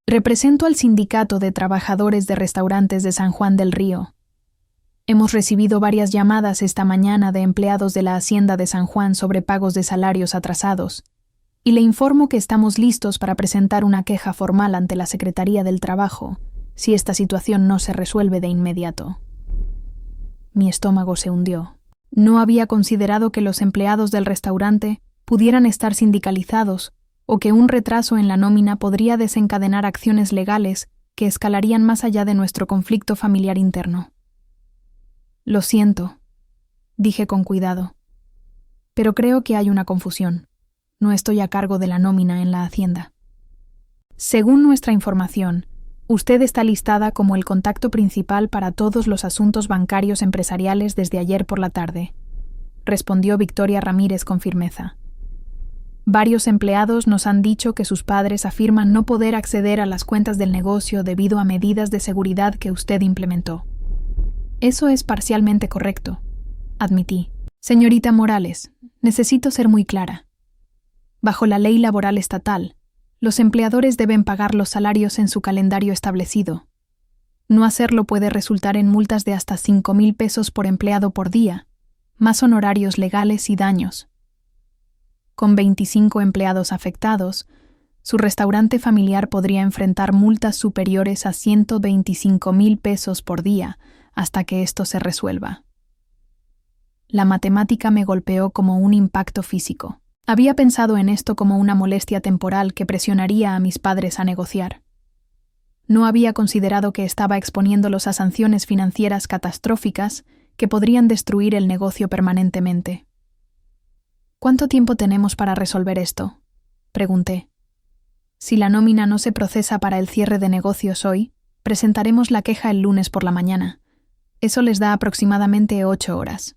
Represento al Sindicato de Trabajadores de Restaurantes de San Juan del Río. Hemos recibido varias llamadas esta mañana de empleados de la Hacienda de San Juan sobre pagos de salarios atrasados, y le informo que estamos listos para presentar una queja formal ante la Secretaría del Trabajo si esta situación no se resuelve de inmediato. Mi estómago se hundió. No había considerado que los empleados del restaurante pudieran estar sindicalizados o que un retraso en la nómina podría desencadenar acciones legales que escalarían más allá de nuestro conflicto familiar interno. Lo siento, dije con cuidado, pero creo que hay una confusión. No estoy a cargo de la nómina en la Hacienda. Según nuestra información, usted está listada como el contacto principal para todos los asuntos bancarios empresariales desde ayer por la tarde, respondió Victoria Ramírez con firmeza. Varios empleados nos han dicho que sus padres afirman no poder acceder a las cuentas del negocio debido a medidas de seguridad que usted implementó. Eso es parcialmente correcto, admití. Señorita Morales, necesito ser muy clara. Bajo la ley laboral estatal, los empleadores deben pagar los salarios en su calendario establecido. No hacerlo puede resultar en multas de hasta 5,000 pesos por empleado por día, más honorarios legales y daños. Con 25 empleados afectados, su restaurante familiar podría enfrentar multas superiores a 125,000 pesos por día hasta que esto se resuelva. La matemática me golpeó como un impacto físico. Había pensado en esto como una molestia temporal que presionaría a mis padres a negociar. No había considerado que estaba exponiéndolos a sanciones financieras catastróficas que podrían destruir el negocio permanentemente. ¿Cuánto tiempo tenemos para resolver esto?, pregunté. Si la nómina no se procesa para el cierre de negocios hoy, presentaremos la queja el lunes por la mañana. Eso les da aproximadamente 8 horas.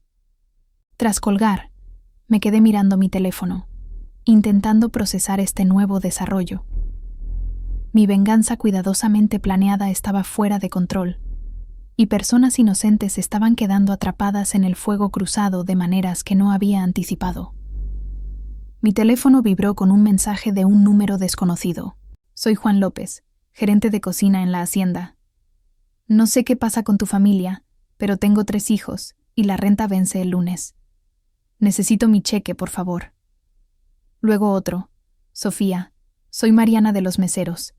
Tras colgar, me quedé mirando mi teléfono, intentando procesar este nuevo desarrollo. Mi venganza cuidadosamente planeada estaba fuera de control, y personas inocentes estaban quedando atrapadas en el fuego cruzado de maneras que no había anticipado. Mi teléfono vibró con un mensaje de un número desconocido. Soy Juan López, gerente de cocina en la Hacienda. No sé qué pasa con tu familia, pero tengo 3 hijos y la renta vence el lunes. Necesito mi cheque, por favor. Luego otro. Sofía, soy Mariana de los meseros.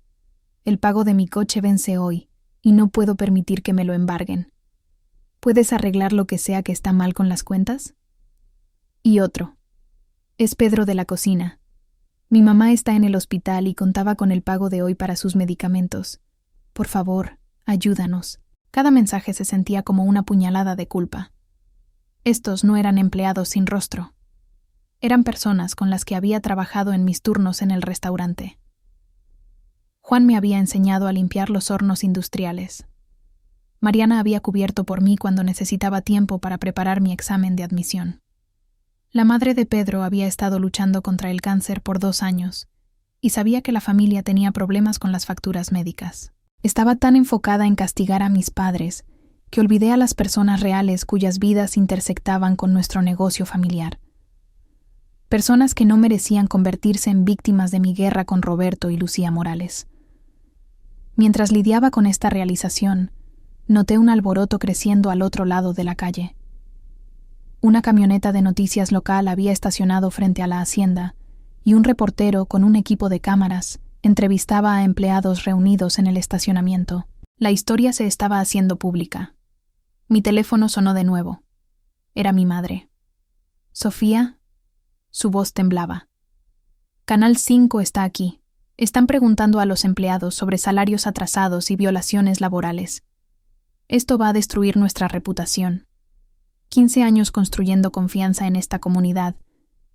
El pago de mi coche vence hoy y no puedo permitir que me lo embarguen. ¿Puedes arreglar lo que sea que está mal con las cuentas? Y otro. Es Pedro de la cocina. Mi mamá está en el hospital y contaba con el pago de hoy para sus medicamentos. Por favor, ayúdanos. Cada mensaje se sentía como una puñalada de culpa. Estos no eran empleados sin rostro. Eran personas con las que había trabajado en mis turnos en el restaurante. Juan me había enseñado a limpiar los hornos industriales. Mariana había cubierto por mí cuando necesitaba tiempo para preparar mi examen de admisión. La madre de Pedro había estado luchando contra el cáncer por 2 años y sabía que la familia tenía problemas con las facturas médicas. Estaba tan enfocada en castigar a mis padres que olvidé a las personas reales cuyas vidas intersectaban con nuestro negocio familiar. Personas que no merecían convertirse en víctimas de mi guerra con Roberto y Lucía Morales. Mientras lidiaba con esta realización, noté un alboroto creciendo al otro lado de la calle. Una camioneta de noticias local había estacionado frente a la hacienda y un reportero con un equipo de cámaras entrevistaba a empleados reunidos en el estacionamiento. La historia se estaba haciendo pública. Mi teléfono sonó de nuevo. Era mi madre. ¿Sofía? Su voz temblaba. Canal 5 está aquí. Están preguntando a los empleados sobre salarios atrasados y violaciones laborales. Esto va a destruir nuestra reputación. 15 años construyendo confianza en esta comunidad,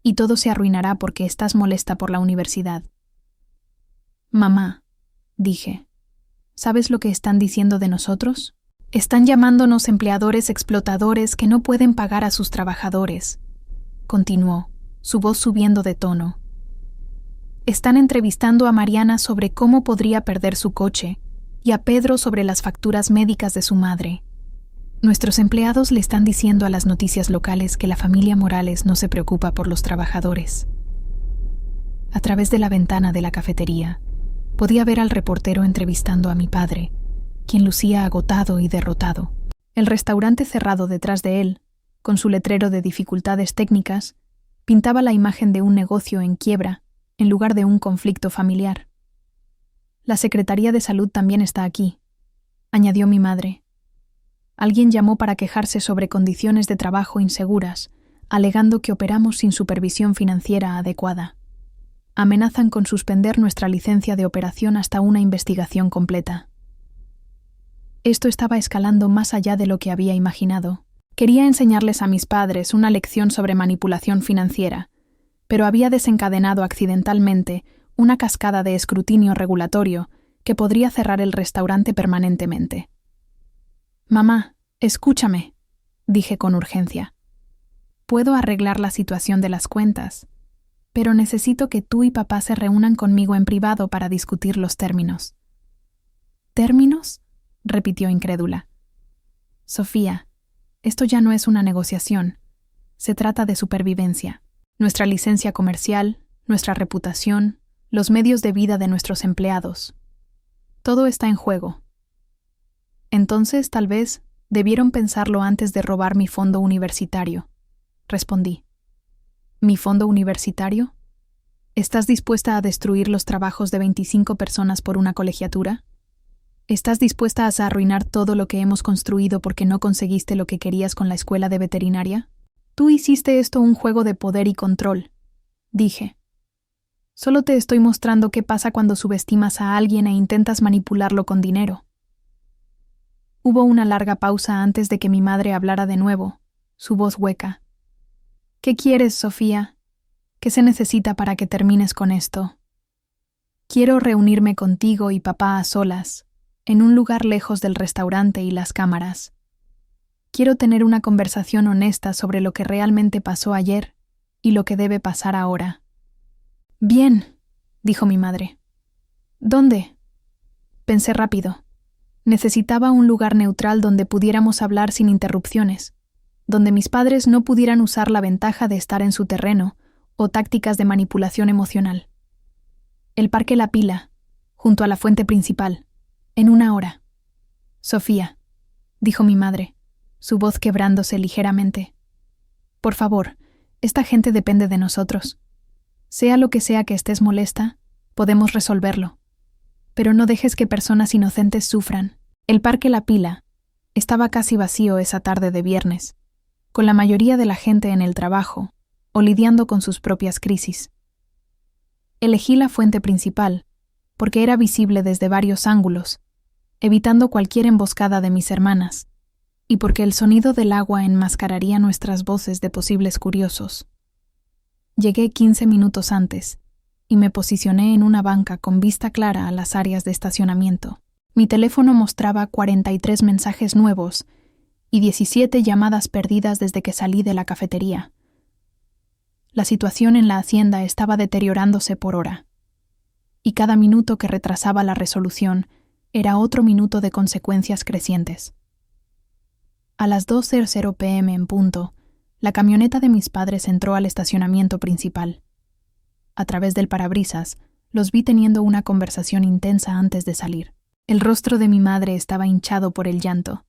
y todo se arruinará porque estás molesta por la universidad. Mamá, dije, ¿sabes lo que están diciendo de nosotros? Están llamándonos empleadores explotadores que no pueden pagar a sus trabajadores. Continuó, su voz subiendo de tono. Están entrevistando a Mariana sobre cómo podría perder su coche y a Pedro sobre las facturas médicas de su madre. Nuestros empleados le están diciendo a las noticias locales que la familia Morales no se preocupa por los trabajadores. A través de la ventana de la cafetería, podía ver al reportero entrevistando a mi padre, quien lucía agotado y derrotado. El restaurante cerrado detrás de él, con su letrero de dificultades técnicas, pintaba la imagen de un negocio en quiebra en lugar de un conflicto familiar. La Secretaría de Salud también está aquí, añadió mi madre. Alguien llamó para quejarse sobre condiciones de trabajo inseguras, alegando que operamos sin supervisión financiera adecuada. Amenazan con suspender nuestra licencia de operación hasta una investigación completa. Esto estaba escalando más allá de lo que había imaginado. Quería enseñarles a mis padres una lección sobre manipulación financiera, pero había desencadenado accidentalmente una cascada de escrutinio regulatorio que podría cerrar el restaurante permanentemente. «Mamá, escúchame», dije con urgencia. «Puedo arreglar la situación de las cuentas, pero necesito que tú y papá se reúnan conmigo en privado para discutir los términos». «¿Términos?», repitió incrédula. «Sofía, esto ya no es una negociación. Se trata de supervivencia. Nuestra licencia comercial, nuestra reputación, los medios de vida de nuestros empleados. Todo está en juego. Entonces, tal vez, debieron pensarlo antes de robar mi fondo universitario», respondí. «¿Mi fondo universitario? ¿Estás dispuesta a destruir los trabajos de 25 personas por una colegiatura? ¿Estás dispuesta a arruinar todo lo que hemos construido porque no conseguiste lo que querías con la escuela de veterinaria? Tú hiciste esto un juego de poder y control», dije. «Solo te estoy mostrando qué pasa cuando subestimas a alguien e intentas manipularlo con dinero». Hubo una larga pausa antes de que mi madre hablara de nuevo, su voz hueca. «¿Qué quieres, Sofía? ¿Qué se necesita para que termines con esto?» «Quiero reunirme contigo y papá a solas, en un lugar lejos del restaurante y las cámaras. Quiero tener una conversación honesta sobre lo que realmente pasó ayer y lo que debe pasar ahora». «Bien», dijo mi madre. «¿Dónde?» Pensé rápido. Necesitaba un lugar neutral donde pudiéramos hablar sin interrupciones, donde mis padres no pudieran usar la ventaja de estar en su terreno o tácticas de manipulación emocional. «El Parque La Pila, junto a la fuente principal, en 1 hora». «Sofía», dijo mi madre, su voz quebrándose ligeramente. «Por favor, esta gente depende de nosotros. Sea lo que sea que estés molesta, podemos resolverlo. Pero no dejes que personas inocentes sufran». El Parque La Pila estaba casi vacío esa tarde de viernes, con la mayoría de la gente en el trabajo o lidiando con sus propias crisis. Elegí la fuente principal porque era visible desde varios ángulos, evitando cualquier emboscada de mis hermanas, y porque el sonido del agua enmascararía nuestras voces de posibles curiosos. Llegué 15 minutos antes y me posicioné en una banca con vista clara a las áreas de estacionamiento. Mi teléfono mostraba 43 mensajes nuevos y 17 llamadas perdidas desde que salí de la cafetería. La situación en la hacienda estaba deteriorándose por hora, y cada minuto que retrasaba la resolución era otro minuto de consecuencias crecientes. A las 2:00 p.m. en punto, la camioneta de mis padres entró al estacionamiento principal. A través del parabrisas, los vi teniendo una conversación intensa antes de salir. El rostro de mi madre estaba hinchado por el llanto,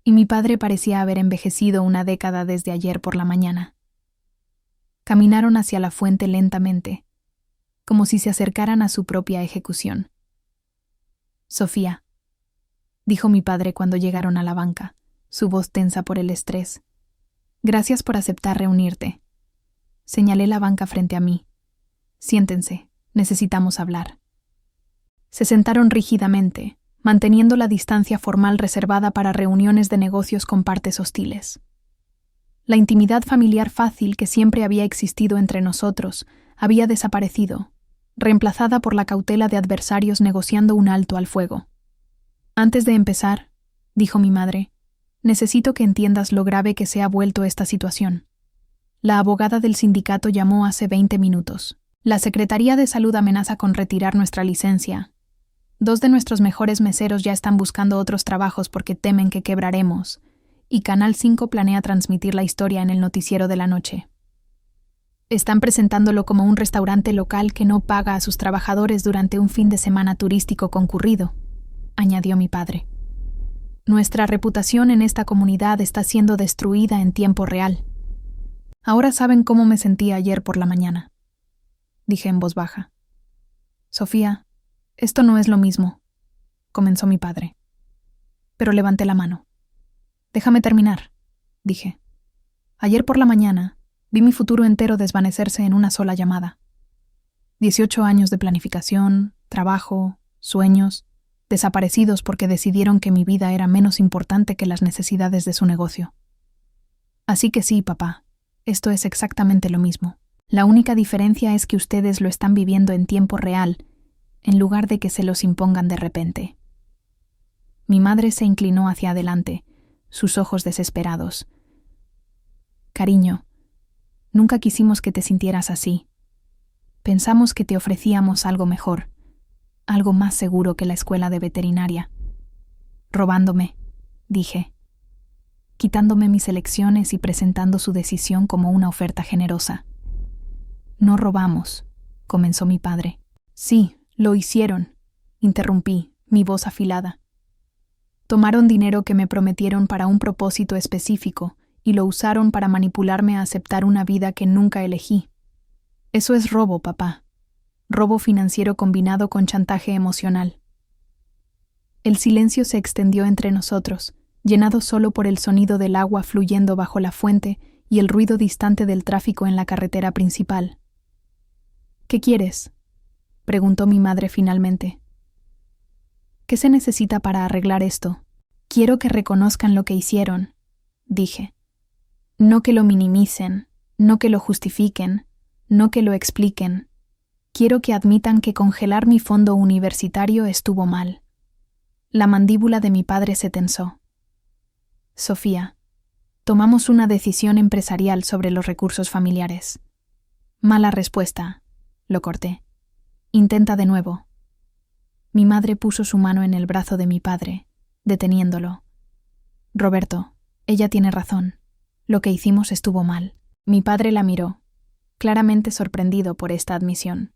y mi padre parecía haber envejecido una década desde ayer por la mañana. Caminaron hacia la fuente lentamente, como si se acercaran a su propia ejecución. «Sofía», dijo mi padre cuando llegaron a la banca, su voz tensa por el estrés. «Gracias por aceptar reunirte». Señalé la banca frente a mí. «Siéntense, necesitamos hablar». Se sentaron rígidamente, manteniendo la distancia formal reservada para reuniones de negocios con partes hostiles. La intimidad familiar fácil que siempre había existido entre nosotros había desaparecido, reemplazada por la cautela de adversarios negociando un alto al fuego. «Antes de empezar», dijo mi madre, «necesito que entiendas lo grave que se ha vuelto esta situación. La abogada del sindicato llamó hace 20 minutos. La Secretaría de Salud amenaza con retirar nuestra licencia. 2 de nuestros mejores meseros ya están buscando otros trabajos porque temen que quebraremos, y Canal 5 planea transmitir la historia en el noticiero de la noche. Están presentándolo como un restaurante local que no paga a sus trabajadores durante un fin de semana turístico concurrido», añadió mi padre. Nuestra reputación en esta comunidad está siendo destruida en tiempo real. Ahora saben cómo me sentí ayer por la mañana, dije en voz baja. Sofía, esto no es lo mismo, comenzó mi padre. Pero levanté la mano. Déjame terminar, dije. Ayer por la mañana vi mi futuro entero desvanecerse en una sola llamada. 18 años de planificación, trabajo, sueños, desaparecidos porque decidieron que mi vida era menos importante que las necesidades de su negocio. Así que sí, papá, esto es exactamente lo mismo. La única diferencia es que ustedes lo están viviendo en tiempo real, en lugar de que se los impongan de repente. Mi madre se inclinó hacia adelante, sus ojos desesperados. Cariño, nunca quisimos que te sintieras así. Pensamos que te ofrecíamos algo mejor, algo más seguro que la escuela de veterinaria. Robándome, dije, quitándome mis elecciones y presentando su decisión como una oferta generosa. No robamos, comenzó mi padre. Sí, lo hicieron, interrumpí, mi voz afilada. Tomaron dinero que me prometieron para un propósito específico y lo usaron para manipularme a aceptar una vida que nunca elegí. Eso es robo, papá. Robo financiero combinado con chantaje emocional. El silencio se extendió entre nosotros, llenado solo por el sonido del agua fluyendo bajo la fuente y el ruido distante del tráfico en la carretera principal. ¿Qué quieres?, preguntó mi madre finalmente. ¿Qué se necesita para arreglar esto? Quiero que reconozcan lo que hicieron, dije. No que lo minimicen, no que lo justifiquen, no que lo expliquen. Quiero que admitan que congelar mi fondo universitario estuvo mal. La mandíbula de mi padre se tensó. Sofía, tomamos una decisión empresarial sobre los recursos familiares. Mala respuesta, lo corté. Intenta de nuevo. Mi madre puso su mano en el brazo de mi padre, deteniéndolo. Roberto, ella tiene razón. Lo que hicimos estuvo mal. Mi padre la miró, claramente sorprendido por esta admisión.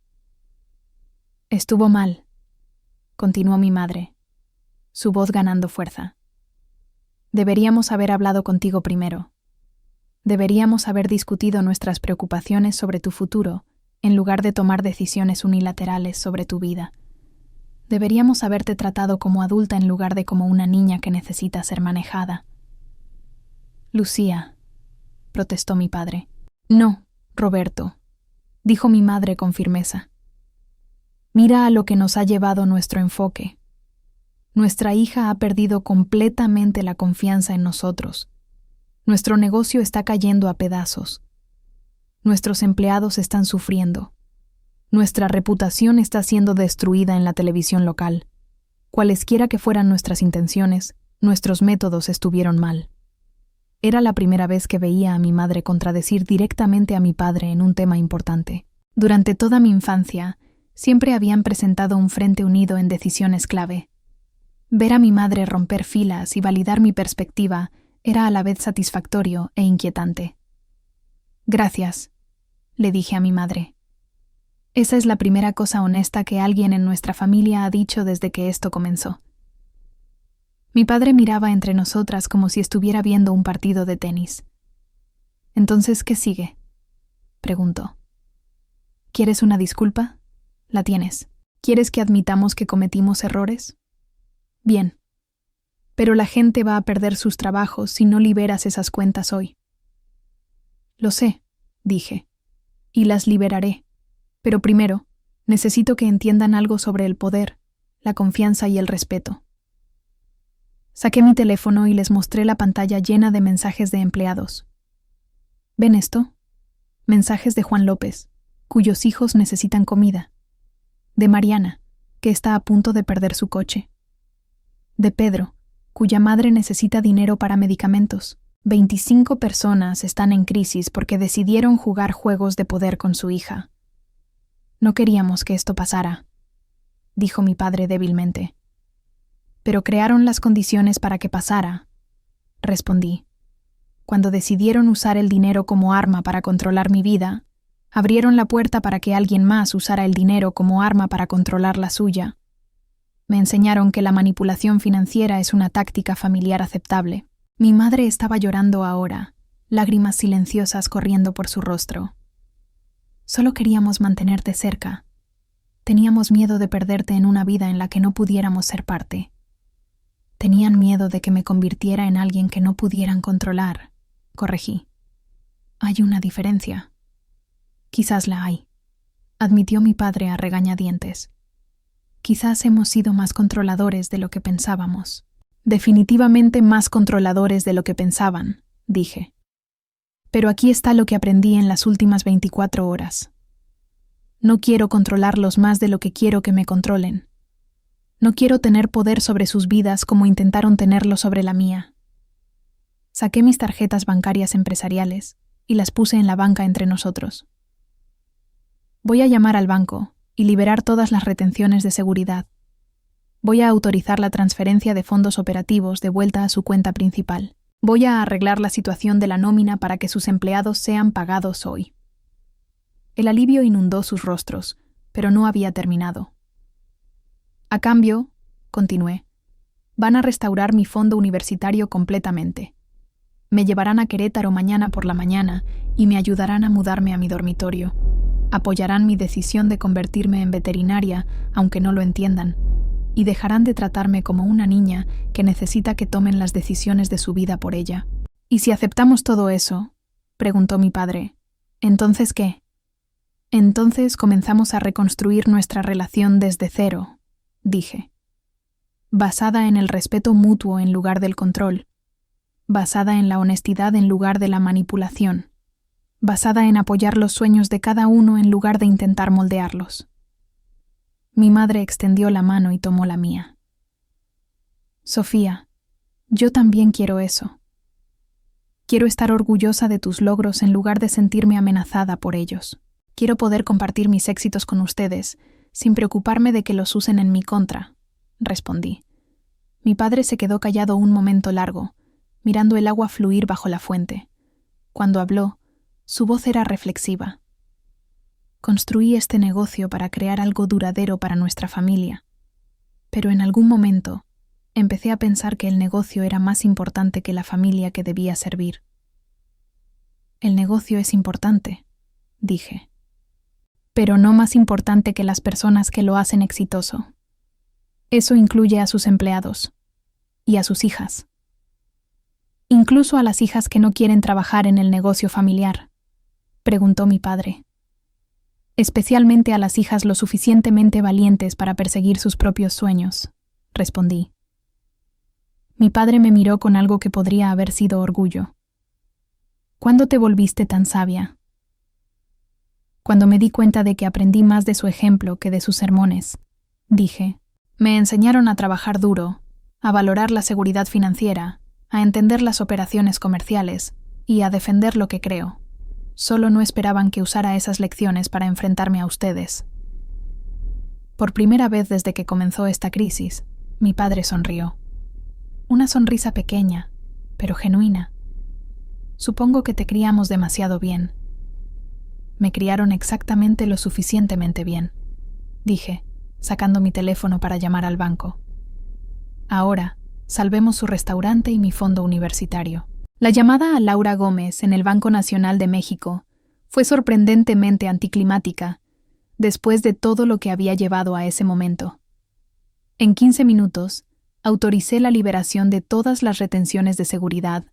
Estuvo mal, continuó mi madre, su voz ganando fuerza. Deberíamos haber hablado contigo primero. Deberíamos haber discutido nuestras preocupaciones sobre tu futuro, en lugar de tomar decisiones unilaterales sobre tu vida. Deberíamos haberte tratado como adulta en lugar de como una niña que necesita ser manejada. Lucía, protestó mi padre. No, Roberto, dijo mi madre con firmeza. Mira a lo que nos ha llevado nuestro enfoque. Nuestra hija ha perdido completamente la confianza en nosotros. Nuestro negocio está cayendo a pedazos. Nuestros empleados están sufriendo. Nuestra reputación está siendo destruida en la televisión local. Cualesquiera que fueran nuestras intenciones, nuestros métodos estuvieron mal. Era la primera vez que veía a mi madre contradecir directamente a mi padre en un tema importante. Durante toda mi infancia, siempre habían presentado un frente unido en decisiones clave. Ver a mi madre romper filas y validar mi perspectiva era a la vez satisfactorio e inquietante. Gracias, le dije a mi madre. Esa es la primera cosa honesta que alguien en nuestra familia ha dicho desde que esto comenzó. Mi padre miraba entre nosotras como si estuviera viendo un partido de tenis. «¿Entonces qué sigue?», preguntó. «¿Quieres una disculpa? La tienes. ¿Quieres que admitamos que cometimos errores? Bien. Pero la gente va a perder sus trabajos si no liberas esas cuentas hoy». «Lo sé», dije, «y las liberaré. Pero primero, necesito que entiendan algo sobre el poder, la confianza y el respeto». Saqué mi teléfono y les mostré la pantalla llena de mensajes de empleados. ¿Ven esto? Mensajes de Juan López, cuyos hijos necesitan comida. De Mariana, que está a punto de perder su coche. De Pedro, cuya madre necesita dinero para medicamentos. 25 personas están en crisis porque decidieron jugar juegos de poder con su hija. No queríamos que esto pasara, dijo mi padre débilmente. Pero crearon las condiciones para que pasara, respondí. Cuando decidieron usar el dinero como arma para controlar mi vida, abrieron la puerta para que alguien más usara el dinero como arma para controlar la suya. Me enseñaron que la manipulación financiera es una táctica familiar aceptable. Mi madre estaba llorando ahora, lágrimas silenciosas corriendo por su rostro. Solo queríamos mantenerte cerca. Teníamos miedo de perderte en una vida en la que no pudiéramos ser parte. Tenían miedo de que me convirtiera en alguien que no pudieran controlar, corregí. Hay una diferencia. Quizás la hay, admitió mi padre a regañadientes. Quizás hemos sido más controladores de lo que pensábamos. Definitivamente más controladores de lo que pensaban, dije. Pero aquí está lo que aprendí en las últimas 24 horas. No quiero controlarlos más de lo que quiero que me controlen. No quiero tener poder sobre sus vidas como intentaron tenerlo sobre la mía. Saqué mis tarjetas bancarias empresariales y las puse en la banca entre nosotros. Voy a llamar al banco y liberar todas las retenciones de seguridad. Voy a autorizar la transferencia de fondos operativos de vuelta a su cuenta principal. Voy a arreglar la situación de la nómina para que sus empleados sean pagados hoy. El alivio inundó sus rostros, pero no había terminado. A cambio, continué, van a restaurar mi fondo universitario completamente. Me llevarán a Querétaro mañana por la mañana y me ayudarán a mudarme a mi dormitorio. Apoyarán mi decisión de convertirme en veterinaria, aunque no lo entiendan, y dejarán de tratarme como una niña que necesita que tomen las decisiones de su vida por ella. ¿Y si aceptamos todo eso?, preguntó mi padre. ¿Entonces qué? Entonces comenzamos a reconstruir nuestra relación desde cero, dije. Basada en el respeto mutuo en lugar del control. Basada en la honestidad en lugar de la manipulación. Basada en apoyar los sueños de cada uno en lugar de intentar moldearlos. Mi madre extendió la mano y tomó la mía. Sofía, yo también quiero eso. Quiero estar orgullosa de tus logros en lugar de sentirme amenazada por ellos. Quiero poder compartir mis éxitos con ustedes, sin preocuparme de que los usen en mi contra, respondí. Mi padre se quedó callado un momento largo, mirando el agua fluir bajo la fuente. Cuando habló, su voz era reflexiva. Construí este negocio para crear algo duradero para nuestra familia, pero en algún momento empecé a pensar que el negocio era más importante que la familia que debía servir. El negocio es importante, dije, pero no más importante que las personas que lo hacen exitoso. Eso incluye a sus empleados y a sus hijas. Incluso a las hijas que no quieren trabajar en el negocio familiar, preguntó mi padre. Especialmente a las hijas lo suficientemente valientes para perseguir sus propios sueños, respondí. Mi padre me miró con algo que podría haber sido orgullo. ¿Cuándo te volviste tan sabia? Cuando me di cuenta de que aprendí más de su ejemplo que de sus sermones, dije, me enseñaron a trabajar duro, a valorar la seguridad financiera, a entender las operaciones comerciales y a defender lo que creo. Solo no esperaban que usara esas lecciones para enfrentarme a ustedes. Por primera vez desde que comenzó esta crisis, mi padre sonrió. Una sonrisa pequeña, pero genuina. Supongo que te criamos demasiado bien. Me criaron exactamente lo suficientemente bien, dije, sacando mi teléfono para llamar al banco. Ahora, salvemos su restaurante y mi fondo universitario. La llamada a Laura Gómez en el Banco Nacional de México fue sorprendentemente anticlimática, después de todo lo que había llevado a ese momento. En 15 minutos, autoricé la liberación de todas las retenciones de seguridad,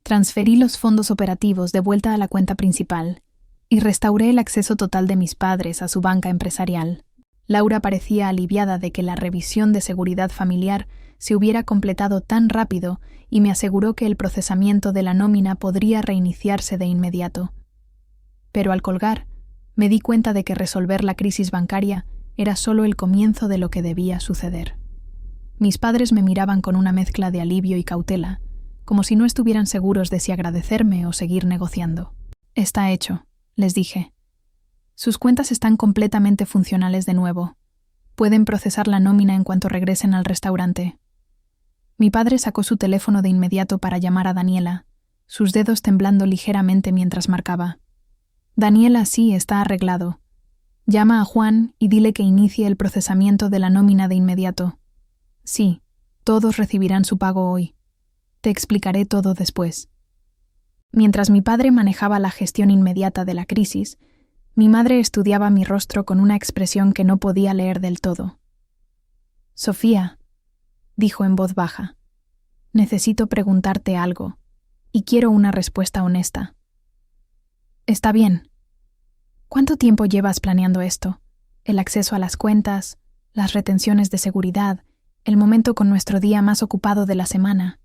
transferí los fondos operativos de vuelta a la cuenta principal y restauré el acceso total de mis padres a su banca empresarial. Laura parecía aliviada de que la revisión de seguridad familiar se hubiera completado tan rápido y me aseguró que el procesamiento de la nómina podría reiniciarse de inmediato. Pero al colgar, me di cuenta de que resolver la crisis bancaria era solo el comienzo de lo que debía suceder. Mis padres me miraban con una mezcla de alivio y cautela, como si no estuvieran seguros de si agradecerme o seguir negociando. Está hecho, les dije. Sus cuentas están completamente funcionales de nuevo. Pueden procesar la nómina en cuanto regresen al restaurante. Mi padre sacó su teléfono de inmediato para llamar a Daniela, sus dedos temblando ligeramente mientras marcaba. Daniela, sí, está arreglado. Llama a Juan y dile que inicie el procesamiento de la nómina de inmediato. Sí, todos recibirán su pago hoy. Te explicaré todo después. Mientras mi padre manejaba la gestión inmediata de la crisis, mi madre estudiaba mi rostro con una expresión que no podía leer del todo. Sofía, dijo en voz baja, necesito preguntarte algo, y quiero una respuesta honesta. Está bien. ¿Cuánto tiempo llevas planeando esto? El acceso a las cuentas, las retenciones de seguridad, el momento con nuestro día más ocupado de la semana.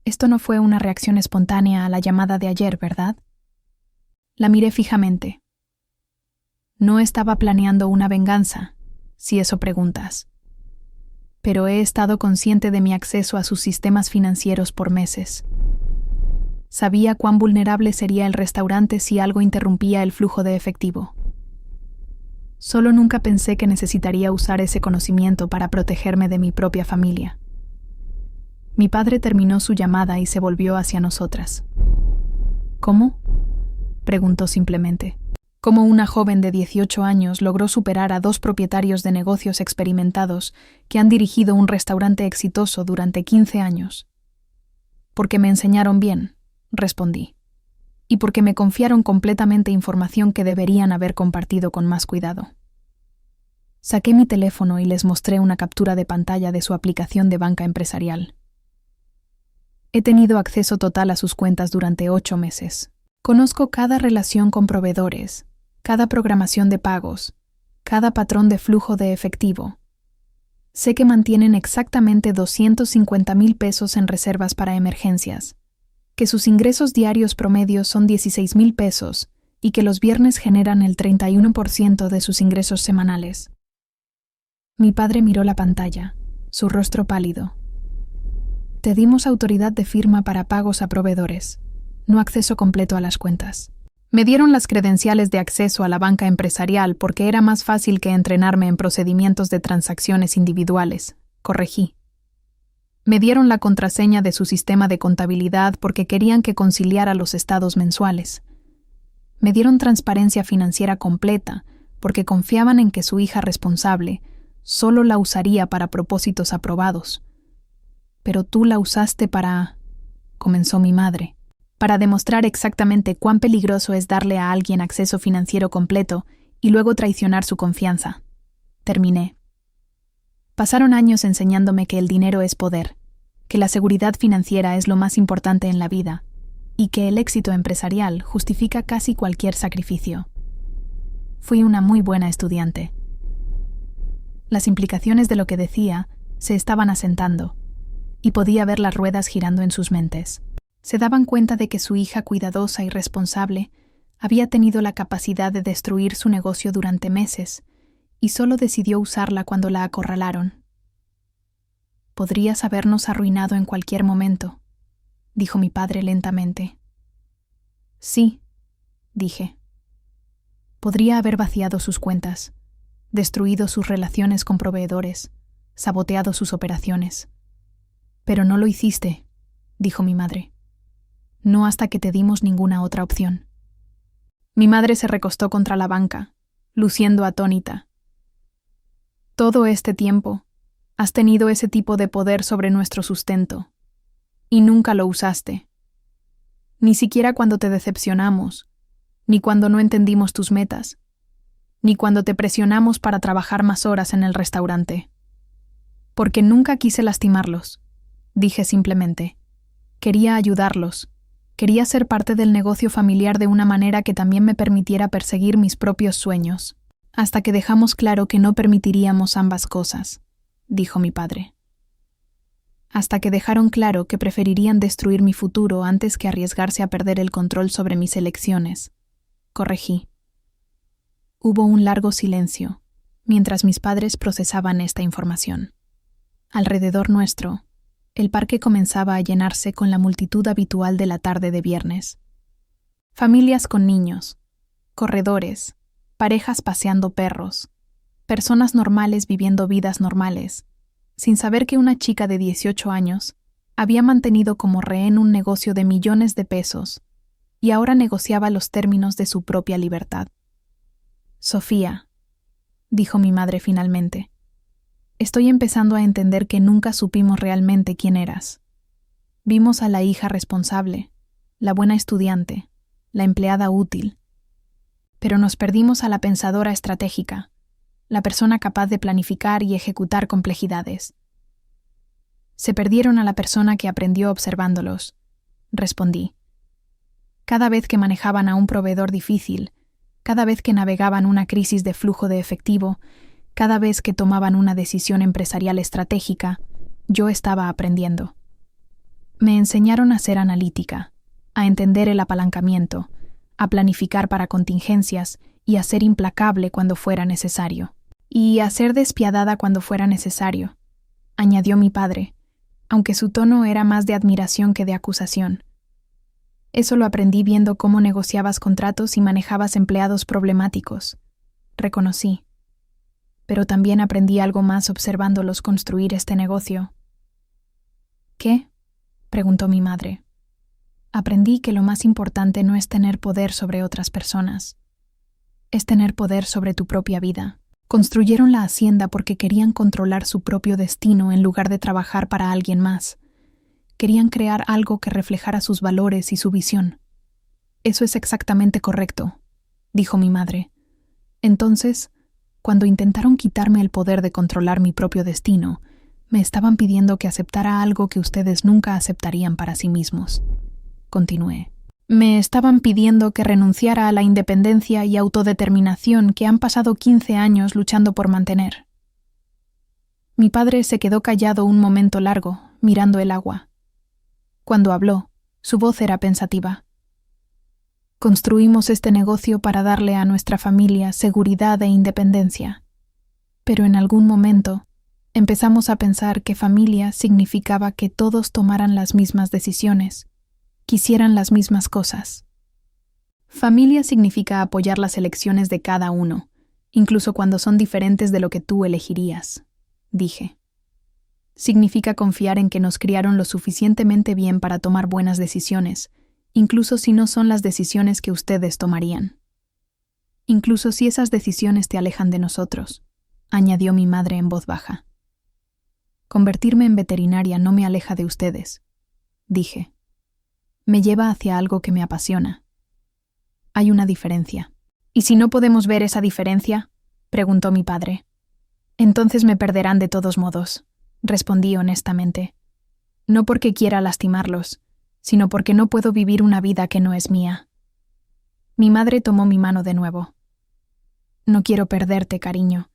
Esto no fue una reacción espontánea a la llamada de ayer, ¿verdad? La miré fijamente. No estaba planeando una venganza, si eso preguntas. Pero he estado consciente de mi acceso a sus sistemas financieros por meses. Sabía cuán vulnerable sería el restaurante si algo interrumpía el flujo de efectivo. Solo nunca pensé que necesitaría usar ese conocimiento para protegerme de mi propia familia. Mi padre terminó su llamada y se volvió hacia nosotras. ¿Cómo?, preguntó simplemente. ¿Cómo una joven de 18 años logró superar a 2 propietarios de negocios experimentados que han dirigido un restaurante exitoso durante 15 años? Porque me enseñaron bien, respondí, y porque me confiaron completamente información que deberían haber compartido con más cuidado. Saqué mi teléfono y les mostré una captura de pantalla de su aplicación de banca empresarial. He tenido acceso total a sus cuentas durante 8 meses. Conozco cada relación con proveedores, cada programación de pagos, cada patrón de flujo de efectivo. Sé que mantienen exactamente 250,000 pesos en reservas para emergencias, que sus ingresos diarios promedios son 16,000 pesos y que los viernes generan el 31% de sus ingresos semanales. Mi padre miró la pantalla, su rostro pálido. Te dimos autoridad de firma para pagos a proveedores, no acceso completo a las cuentas. Me dieron las credenciales de acceso a la banca empresarial porque era más fácil que entrenarme en procedimientos de transacciones individuales, corregí. Me dieron la contraseña de su sistema de contabilidad porque querían que conciliara los estados mensuales. Me dieron transparencia financiera completa porque confiaban en que su hija responsable solo la usaría para propósitos aprobados. Pero tú la usaste para... comenzó mi madre. Para demostrar exactamente cuán peligroso es darle a alguien acceso financiero completo y luego traicionar su confianza. Terminé. Pasaron años enseñándome que el dinero es poder, que la seguridad financiera es lo más importante en la vida y que el éxito empresarial justifica casi cualquier sacrificio. Fui una muy buena estudiante. Las implicaciones de lo que decía se estaban asentando y podía ver las ruedas girando en sus mentes. Se daban cuenta de que su hija cuidadosa y responsable había tenido la capacidad de destruir su negocio durante meses y solo decidió usarla cuando la acorralaron. Podrías habernos arruinado en cualquier momento, dijo mi padre lentamente. Sí, dije. Podría haber vaciado sus cuentas, destruido sus relaciones con proveedores, saboteado sus operaciones. Pero no lo hiciste, dijo mi madre. No hasta que te dimos ninguna otra opción. Mi madre se recostó contra la banca, luciendo atónita. Todo este tiempo has tenido ese tipo de poder sobre nuestro sustento, y nunca lo usaste. Ni siquiera cuando te decepcionamos, ni cuando no entendimos tus metas, ni cuando te presionamos para trabajar más horas en el restaurante. Porque nunca quise lastimarlos. Dije simplemente, quería ayudarlos, quería ser parte del negocio familiar de una manera que también me permitiera perseguir mis propios sueños, hasta que dejamos claro que no permitiríamos ambas cosas, dijo mi padre. Hasta que dejaron claro que preferirían destruir mi futuro antes que arriesgarse a perder el control sobre mis elecciones, corregí. Hubo un largo silencio, mientras mis padres procesaban esta información. Alrededor nuestro, el parque comenzaba a llenarse con la multitud habitual de la tarde de viernes. Familias con niños, corredores, parejas paseando perros, personas normales viviendo vidas normales, sin saber que una chica de 18 años había mantenido como rehén un negocio de millones de pesos y ahora negociaba los términos de su propia libertad. Sofía, dijo mi madre finalmente, Estoy empezando a entender que nunca supimos realmente quién eras. Vimos a la hija responsable, la buena estudiante, la empleada útil. Pero nos perdimos a la pensadora estratégica, la persona capaz de planificar y ejecutar complejidades. Se perdieron a la persona que aprendió observándolos, respondí. Cada vez que manejaban a un proveedor difícil, cada vez que navegaban una crisis de flujo de efectivo, cada vez que tomaban una decisión empresarial estratégica, yo estaba aprendiendo. Me enseñaron a ser analítica, a entender el apalancamiento, a planificar para contingencias y a ser implacable cuando fuera necesario. Y a ser despiadada cuando fuera necesario, añadió mi padre, aunque su tono era más de admiración que de acusación. Eso lo aprendí viendo cómo negociabas contratos y manejabas empleados problemáticos. Reconocí. Pero también aprendí algo más observándolos construir este negocio. ¿Qué? Preguntó mi madre. Aprendí que lo más importante no es tener poder sobre otras personas. Es tener poder sobre tu propia vida. Construyeron la hacienda porque querían controlar su propio destino en lugar de trabajar para alguien más. Querían crear algo que reflejara sus valores y su visión. Eso es exactamente correcto, dijo mi madre. Entonces, cuando intentaron quitarme el poder de controlar mi propio destino, me estaban pidiendo que aceptara algo que ustedes nunca aceptarían para sí mismos. Continué. Me estaban pidiendo que renunciara a la independencia y autodeterminación que han pasado 15 años luchando por mantener. Mi padre se quedó callado un momento largo, mirando el agua. Cuando habló, su voz era pensativa. Construimos este negocio para darle a nuestra familia seguridad e independencia. Pero en algún momento, empezamos a pensar que familia significaba que todos tomaran las mismas decisiones, quisieran las mismas cosas. Familia significa apoyar las elecciones de cada uno, incluso cuando son diferentes de lo que tú elegirías, dije. Significa confiar en que nos criaron lo suficientemente bien para tomar buenas decisiones, incluso si no son las decisiones que ustedes tomarían. Incluso si esas decisiones te alejan de nosotros, añadió mi madre en voz baja. Convertirme en veterinaria no me aleja de ustedes, dije. Me lleva hacia algo que me apasiona. Hay una diferencia. ¿Y si no podemos ver esa diferencia?, preguntó mi padre. Entonces me perderán de todos modos, respondí honestamente. No porque quiera lastimarlos, sino porque no puedo vivir una vida que no es mía. Mi madre tomó mi mano de nuevo. No quiero perderte, cariño.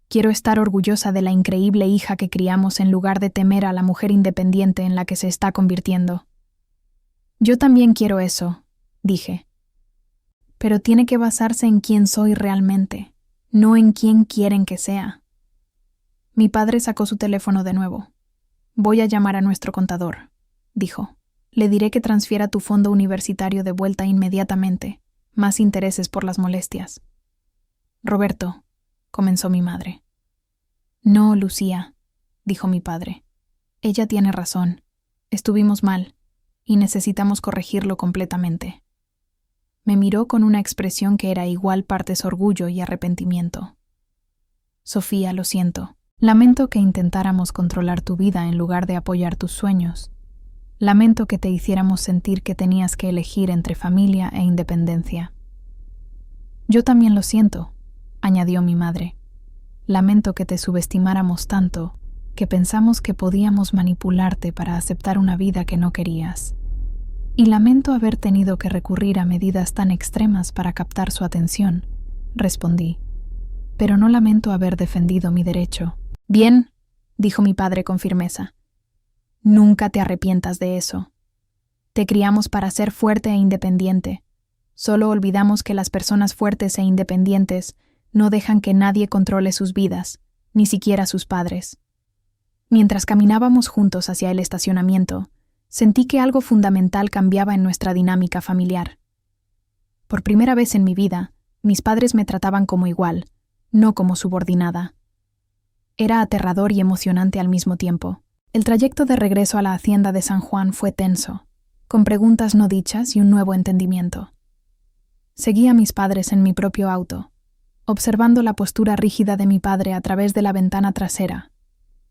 Quiero estar orgullosa de la increíble hija que criamos en lugar de temer a la mujer independiente en la que se está convirtiendo. Yo también quiero eso, dije. Pero tiene que basarse en quién soy realmente, no en quién quieren que sea. Mi padre sacó su teléfono de nuevo. Voy a llamar a nuestro contador, dijo. Le diré que transfiera tu fondo universitario de vuelta inmediatamente, más intereses por las molestias. Roberto, comenzó mi madre. No, Lucía, dijo mi padre. Ella tiene razón. Estuvimos mal. Y necesitamos corregirlo completamente. Me miró con una expresión que era igual partes orgullo y arrepentimiento. Sofía, lo siento. Lamento que intentáramos controlar tu vida en lugar de apoyar tus sueños. Lamento que te hiciéramos sentir que tenías que elegir entre familia e independencia. Yo también lo siento, añadió mi madre. Lamento que te subestimáramos tanto que pensamos que podíamos manipularte para aceptar una vida que no querías. Y lamento haber tenido que recurrir a medidas tan extremas para captar su atención, respondí. Pero no lamento haber defendido mi derecho. Bien, dijo mi padre con firmeza. Nunca te arrepientas de eso. Te criamos para ser fuerte e independiente. Solo olvidamos que las personas fuertes e independientes no dejan que nadie controle sus vidas, ni siquiera sus padres. Mientras caminábamos juntos hacia el estacionamiento, sentí que algo fundamental cambiaba en nuestra dinámica familiar. Por primera vez en mi vida, mis padres me trataban como igual, no como subordinada. Era aterrador y emocionante al mismo tiempo. El trayecto de regreso a la hacienda de San Juan fue tenso, con preguntas no dichas y un nuevo entendimiento. Seguí a mis padres en mi propio auto, observando la postura rígida de mi padre a través de la ventana trasera,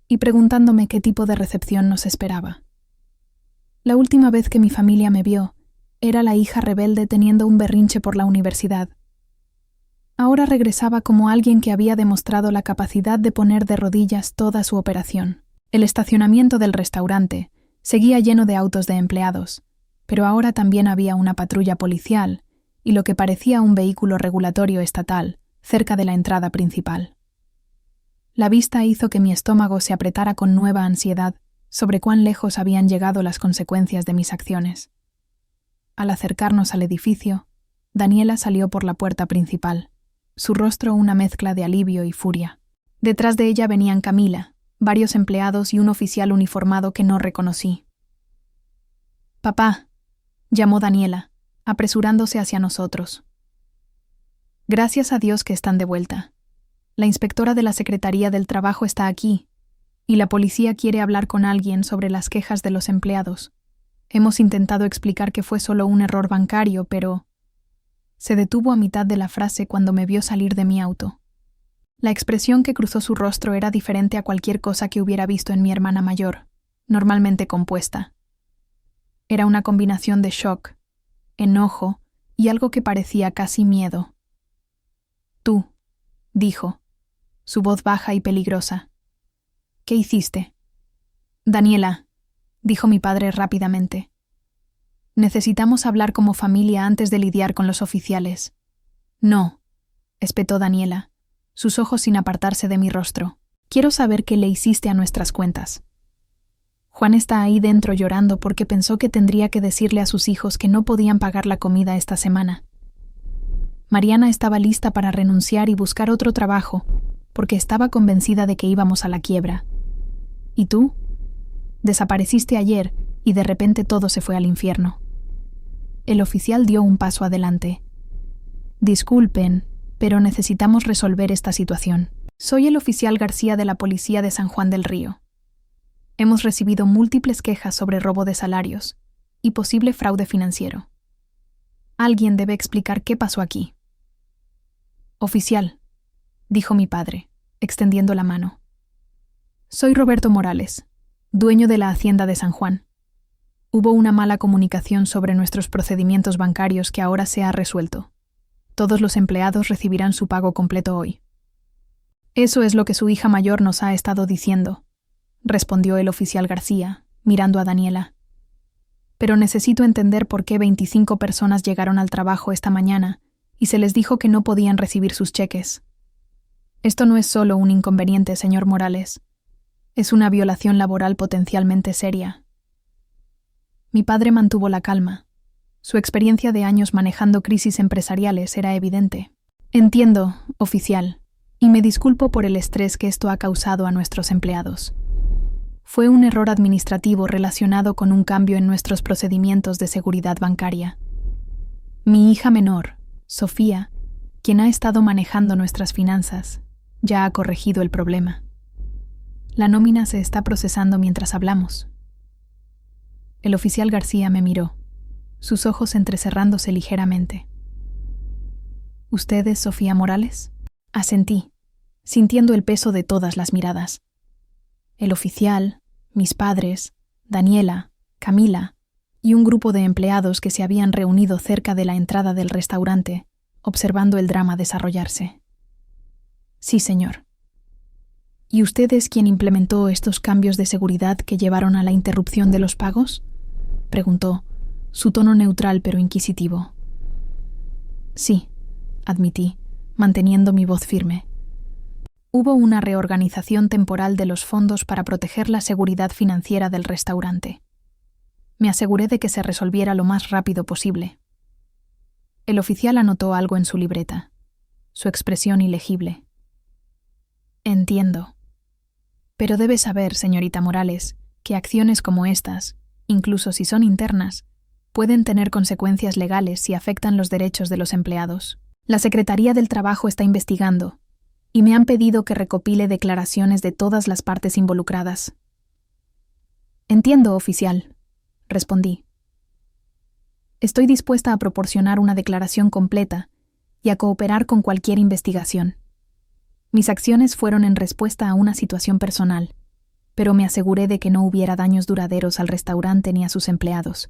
y preguntándome qué tipo de recepción nos esperaba. La última vez que mi familia me vio, era la hija rebelde teniendo un berrinche por la universidad. Ahora regresaba como alguien que había demostrado la capacidad de poner de rodillas toda su operación. El estacionamiento del restaurante seguía lleno de autos de empleados, pero ahora también había una patrulla policial y lo que parecía un vehículo regulatorio estatal cerca de la entrada principal. La vista hizo que mi estómago se apretara con nueva ansiedad sobre cuán lejos habían llegado las consecuencias de mis acciones. Al acercarnos al edificio, Daniela salió por la puerta principal, su rostro una mezcla de alivio y furia. Detrás de ella venían Camila, varios empleados y un oficial uniformado que no reconocí. «Papá», llamó Daniela, apresurándose hacia nosotros. «Gracias a Dios que están de vuelta. La inspectora de la Secretaría del Trabajo está aquí, y la policía quiere hablar con alguien sobre las quejas de los empleados. Hemos intentado explicar que fue solo un error bancario, pero...» Se detuvo a mitad de la frase cuando me vio salir de mi auto. La expresión que cruzó su rostro era diferente a cualquier cosa que hubiera visto en mi hermana mayor, normalmente compuesta. Era una combinación de shock, enojo y algo que parecía casi miedo. «Tú», dijo, su voz baja y peligrosa. «¿Qué hiciste?» «Daniela», dijo mi padre rápidamente. «Necesitamos hablar como familia antes de lidiar con los oficiales». «No», espetó Daniela, sus ojos sin apartarse de mi rostro. «Quiero saber qué le hiciste a nuestras cuentas». Juan está ahí dentro llorando porque pensó que tendría que decirle a sus hijos que no podían pagar la comida esta semana. Mariana estaba lista para renunciar y buscar otro trabajo, porque estaba convencida de que íbamos a la quiebra. ¿Y tú? Desapareciste ayer y de repente todo se fue al infierno. El oficial dio un paso adelante. «Disculpen, pero necesitamos resolver esta situación. Soy el oficial García de la Policía de San Juan del Río. Hemos recibido múltiples quejas sobre robo de salarios y posible fraude financiero. Alguien debe explicar qué pasó aquí». «Oficial», dijo mi padre, extendiendo la mano. «Soy Roberto Morales, dueño de la Hacienda de San Juan. Hubo una mala comunicación sobre nuestros procedimientos bancarios que ahora se ha resuelto. Todos los empleados recibirán su pago completo hoy». «Eso es lo que su hija mayor nos ha estado diciendo», respondió el oficial García, mirando a Daniela. «Pero necesito entender por qué 25 personas llegaron al trabajo esta mañana y se les dijo que no podían recibir sus cheques. Esto no es solo un inconveniente, señor Morales. Es una violación laboral potencialmente seria». Mi padre mantuvo la calma. Su experiencia de años manejando crisis empresariales era evidente. «Entiendo, oficial, y me disculpo por el estrés que esto ha causado a nuestros empleados. Fue un error administrativo relacionado con un cambio en nuestros procedimientos de seguridad bancaria. Mi hija menor, Sofía, quien ha estado manejando nuestras finanzas, ya ha corregido el problema. La nómina se está procesando mientras hablamos». El oficial García me miró, sus ojos entrecerrándose ligeramente. «¿Usted es Sofía Morales?» Asentí, sintiendo el peso de todas las miradas. El oficial, mis padres, Daniela, Camila y un grupo de empleados que se habían reunido cerca de la entrada del restaurante, observando el drama desarrollarse. «Sí, señor». «¿Y usted es quien implementó estos cambios de seguridad que llevaron a la interrupción de los pagos?», preguntó, su tono neutral pero inquisitivo. «Sí», admití, manteniendo mi voz firme. Hubo una reorganización temporal de los fondos para proteger la seguridad financiera del restaurante. Me aseguré de que se resolviera lo más rápido posible. El oficial anotó algo en su libreta, su expresión ilegible. «Entiendo. Pero debe saber, señorita Morales, que acciones como estas, incluso si son internas, pueden tener consecuencias legales si afectan los derechos de los empleados. La Secretaría del Trabajo está investigando y me han pedido que recopile declaraciones de todas las partes involucradas». «Entiendo, oficial», respondí. «Estoy dispuesta a proporcionar una declaración completa y a cooperar con cualquier investigación. Mis acciones fueron en respuesta a una situación personal, pero me aseguré de que no hubiera daños duraderos al restaurante ni a sus empleados.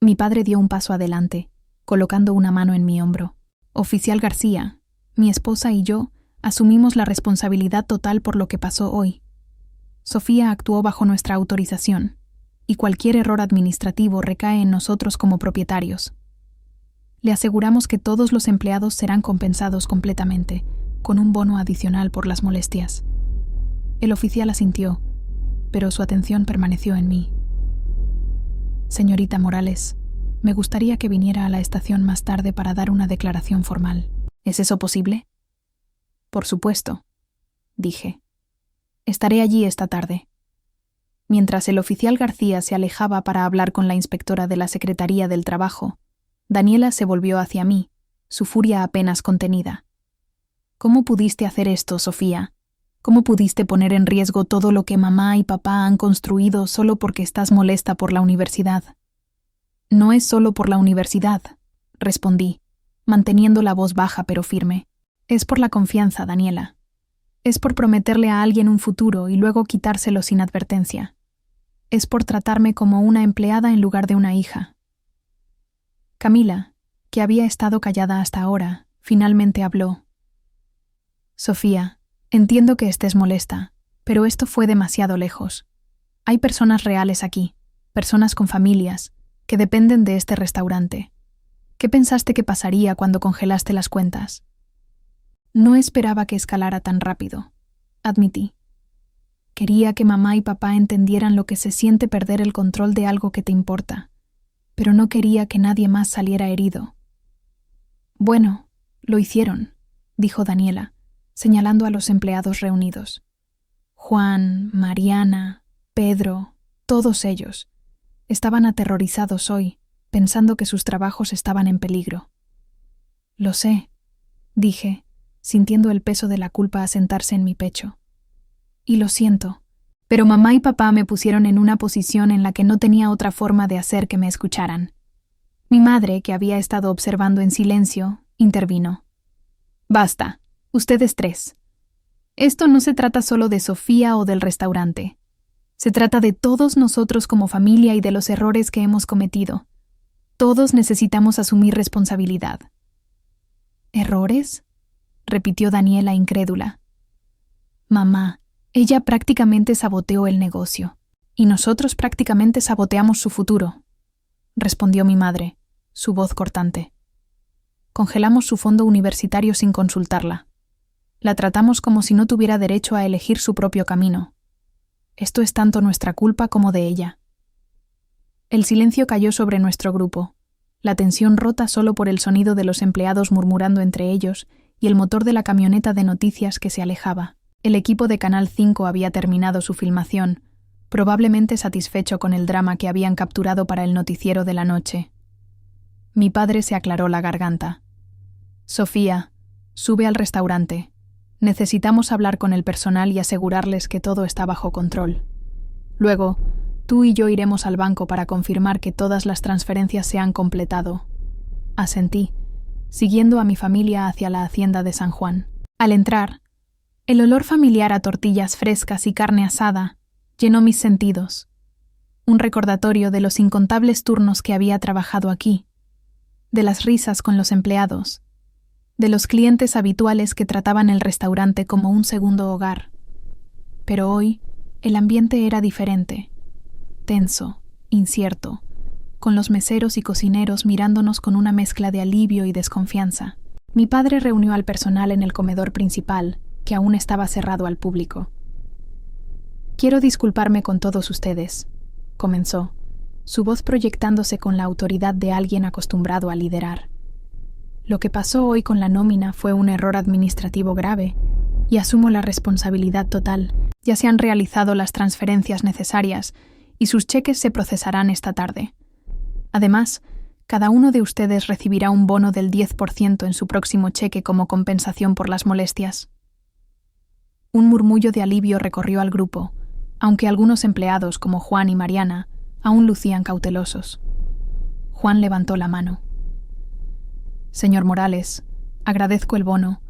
Mi padre dio un paso adelante, colocando una mano en mi hombro. Oficial García, mi esposa y yo asumimos la responsabilidad total por lo que pasó hoy. Sofía actuó bajo nuestra autorización, y cualquier error administrativo recae en nosotros como propietarios. Le aseguramos que todos los empleados serán compensados completamente, con un bono adicional por las molestias. El oficial asintió, pero su atención permaneció en mí. Señorita Morales, me gustaría que viniera a la estación más tarde para dar una declaración formal. ¿Es eso posible? Por supuesto, dije. Estaré allí esta tarde. Mientras el oficial García se alejaba para hablar con la inspectora de la Secretaría del Trabajo, Daniela se volvió hacia mí, su furia apenas contenida. ¿Cómo pudiste hacer esto, Sofía? ¿Cómo pudiste poner en riesgo todo lo que mamá y papá han construido solo porque estás molesta por la universidad? No es solo por la universidad, respondí, manteniendo la voz baja pero firme. Es por la confianza, Daniela. Es por prometerle a alguien un futuro y luego quitárselo sin advertencia. Es por tratarme como una empleada en lugar de una hija. Camila, que había estado callada hasta ahora, finalmente habló. Sofía, entiendo que estés molesta, pero esto fue demasiado lejos. Hay personas reales aquí, personas con familias, que dependen de este restaurante. ¿Qué pensaste que pasaría cuando congelaste las cuentas? No esperaba que escalara tan rápido, admití. Quería que mamá y papá entendieran lo que se siente perder el control de algo que te importa, pero no quería que nadie más saliera herido. Bueno, lo hicieron, dijo Daniela, señalando a los empleados reunidos. Juan, Mariana, Pedro, todos ellos, estaban aterrorizados hoy, pensando que sus trabajos estaban en peligro. Lo sé, dije, sintiendo el peso de la culpa asentarse en mi pecho. Y lo siento, pero mamá y papá me pusieron en una posición en la que no tenía otra forma de hacer que me escucharan. Mi madre, que había estado observando en silencio, intervino. Basta, ustedes tres. Esto no se trata solo de Sofía o del restaurante. Se trata de todos nosotros como familia y de los errores que hemos cometido. Todos necesitamos asumir responsabilidad. ¿Errores?, repitió Daniela incrédula. Mamá, ella prácticamente saboteó el negocio, y nosotros prácticamente saboteamos su futuro, respondió mi madre, su voz cortante. Congelamos su fondo universitario sin consultarla. La tratamos como si no tuviera derecho a elegir su propio camino. Esto es tanto nuestra culpa como de ella. El silencio cayó sobre nuestro grupo, la tensión rota solo por el sonido de los empleados murmurando entre ellos y el motor de la camioneta de noticias que se alejaba. El equipo de Canal 5 había terminado su filmación, probablemente satisfecho con el drama que habían capturado para el noticiero de la noche. Mi padre se aclaró la garganta. Sofía, sube al restaurante. Necesitamos hablar con el personal y asegurarles que todo está bajo control. Luego, tú y yo iremos al banco para confirmar que todas las transferencias se han completado. Asentí, siguiendo a mi familia hacia la hacienda de San Juan. Al entrar, el olor familiar a tortillas frescas y carne asada llenó mis sentidos. Un recordatorio de los incontables turnos que había trabajado aquí, de las risas con los empleados, de los clientes habituales que trataban el restaurante como un segundo hogar. Pero hoy, el ambiente era diferente, tenso, incierto, con los meseros y cocineros mirándonos con una mezcla de alivio y desconfianza. Mi padre reunió al personal en el comedor principal, que aún estaba cerrado al público. Quiero disculparme con todos ustedes, comenzó, su voz proyectándose con la autoridad de alguien acostumbrado a liderar. Lo que pasó hoy con la nómina fue un error administrativo grave, y asumo la responsabilidad total. Ya se han realizado las transferencias necesarias, y sus cheques se procesarán esta tarde. Además, cada uno de ustedes recibirá un bono del 10% en su próximo cheque como compensación por las molestias. Un murmullo de alivio recorrió al grupo, aunque algunos empleados, como Juan y Mariana, aún lucían cautelosos. Juan levantó la mano. Señor Morales, agradezco el bono,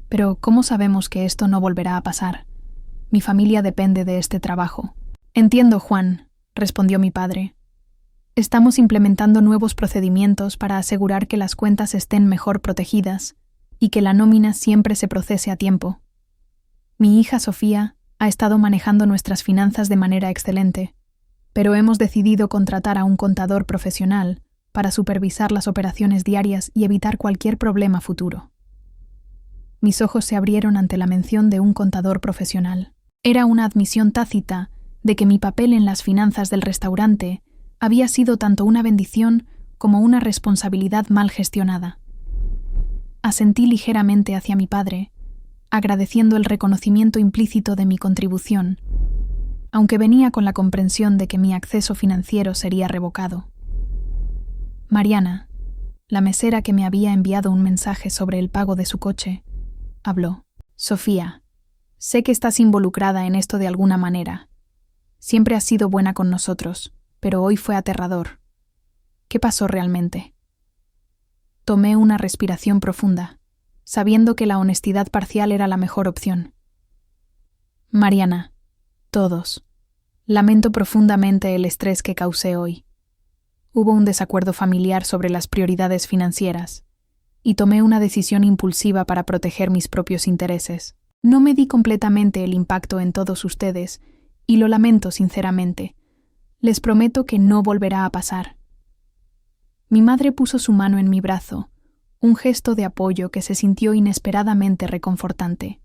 pero ¿cómo sabemos que esto no volverá a pasar? Mi familia depende de este trabajo. Entiendo, Juan, respondió mi padre. Estamos implementando nuevos procedimientos para asegurar que las cuentas estén mejor protegidas y que la nómina siempre se procese a tiempo. Mi hija Sofía ha estado manejando nuestras finanzas de manera excelente, pero hemos decidido contratar a un contador profesional para supervisar las operaciones diarias y evitar cualquier problema futuro. Mis ojos se abrieron ante la mención de un contador profesional. Era una admisión tácita de que mi papel en las finanzas del restaurante había sido tanto una bendición como una responsabilidad mal gestionada. Asentí ligeramente hacia mi padre, agradeciendo el reconocimiento implícito de mi contribución, aunque venía con la comprensión de que mi acceso financiero sería revocado. Mariana, la mesera que me había enviado un mensaje sobre el pago de su coche, habló. Sofía, sé que estás involucrada en esto de alguna manera. Siempre has sido buena con nosotros, pero hoy fue aterrador. ¿Qué pasó realmente? Tomé una respiración profunda, sabiendo que la honestidad parcial era la mejor opción. Mariana, todos. Lamento profundamente el estrés que causé hoy. Hubo un desacuerdo familiar sobre las prioridades financieras, y tomé una decisión impulsiva para proteger mis propios intereses. No medí completamente el impacto en todos ustedes, y lo lamento sinceramente. Les prometo que no volverá a pasar. Mi madre puso su mano en mi brazo, un gesto de apoyo que se sintió inesperadamente reconfortante.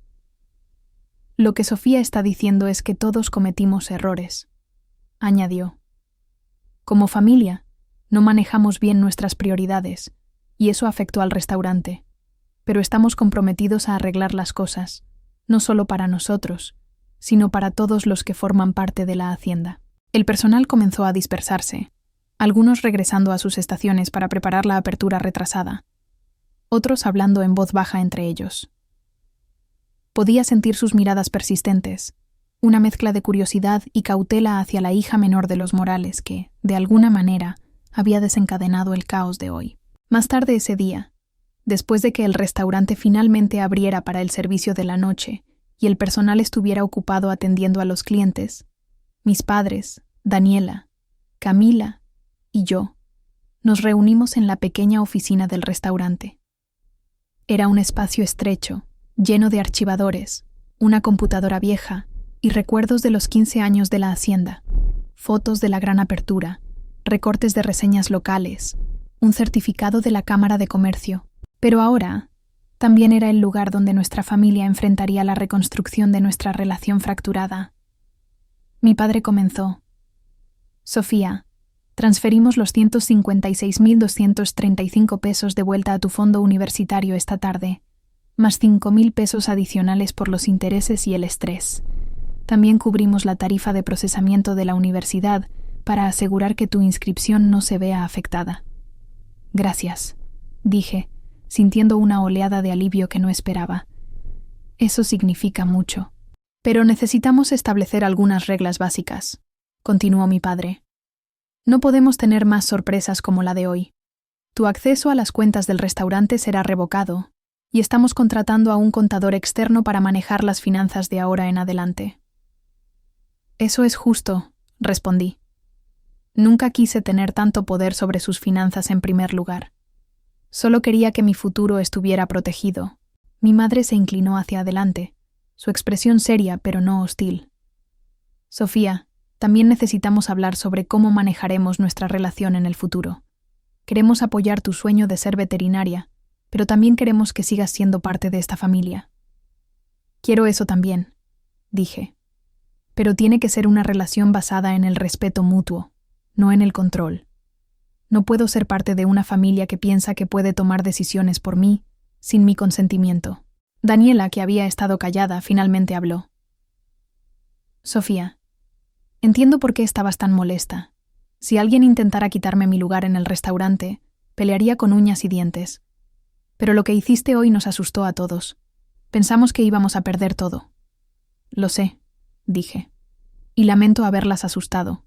Lo que Sofía está diciendo es que todos cometimos errores, añadió. Como familia, no manejamos bien nuestras prioridades, y eso afectó al restaurante, pero estamos comprometidos a arreglar las cosas, no solo para nosotros, sino para todos los que forman parte de la hacienda. El personal comenzó a dispersarse, algunos regresando a sus estaciones para preparar la apertura retrasada, otros hablando en voz baja entre ellos. Podía sentir sus miradas persistentes, una mezcla de curiosidad y cautela hacia la hija menor de los Morales que, de alguna manera, había desencadenado el caos de hoy. Más tarde ese día, después de que el restaurante finalmente abriera para el servicio de la noche y el personal estuviera ocupado atendiendo a los clientes, mis padres, Daniela, Camila y yo nos reunimos en la pequeña oficina del restaurante. Era un espacio estrecho, lleno de archivadores, una computadora vieja y recuerdos de los 15 años de la hacienda, fotos de la gran apertura, recortes de reseñas locales, un certificado de la Cámara de Comercio. Pero ahora también era el lugar donde nuestra familia enfrentaría la reconstrucción de nuestra relación fracturada. Mi padre comenzó. Sofía, transferimos los 156.235 pesos de vuelta a tu fondo universitario esta tarde, más 5.000 pesos adicionales por los intereses y el estrés. También cubrimos la tarifa de procesamiento de la universidad para asegurar que tu inscripción no se vea afectada. Gracias, dije, sintiendo una oleada de alivio que no esperaba. Eso significa mucho. Pero necesitamos establecer algunas reglas básicas, continuó mi padre. No podemos tener más sorpresas como la de hoy. Tu acceso a las cuentas del restaurante será revocado, y estamos contratando a un contador externo para manejar las finanzas de ahora en adelante. Eso es justo, respondí. Nunca quise tener tanto poder sobre sus finanzas en primer lugar. Solo quería que mi futuro estuviera protegido. Mi madre se inclinó hacia adelante, su expresión seria pero no hostil. Sofía, también necesitamos hablar sobre cómo manejaremos nuestra relación en el futuro. Queremos apoyar tu sueño de ser veterinaria, pero también queremos que sigas siendo parte de esta familia. Quiero eso también, dije. Pero tiene que ser una relación basada en el respeto mutuo, no en el control. No puedo ser parte de una familia que piensa que puede tomar decisiones por mí, sin mi consentimiento. Daniela, que había estado callada, finalmente habló. Sofía, entiendo por qué estabas tan molesta. Si alguien intentara quitarme mi lugar en el restaurante, pelearía con uñas y dientes. Pero lo que hiciste hoy nos asustó a todos. Pensamos que íbamos a perder todo. Lo sé, dije. Y lamento haberlas asustado.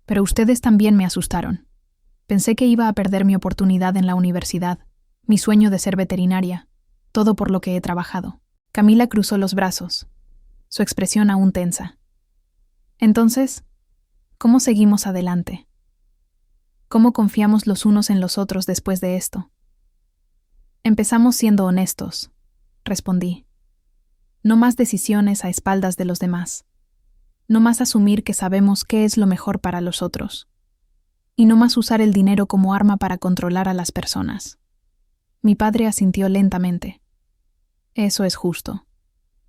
Pero ustedes también me asustaron. Pensé que iba a perder mi oportunidad en la universidad, mi sueño de ser veterinaria, todo por lo que he trabajado. Camila cruzó los brazos. su expresión aún tensa. Entonces, ¿cómo seguimos adelante? ¿Cómo confiamos los unos en los otros después de esto? Empezamos siendo honestos, respondí. No más decisiones a espaldas de los demás. No más asumir que sabemos qué es lo mejor para los otros. Y no más usar el dinero como arma para controlar a las personas. Mi padre asintió lentamente. Eso es justo.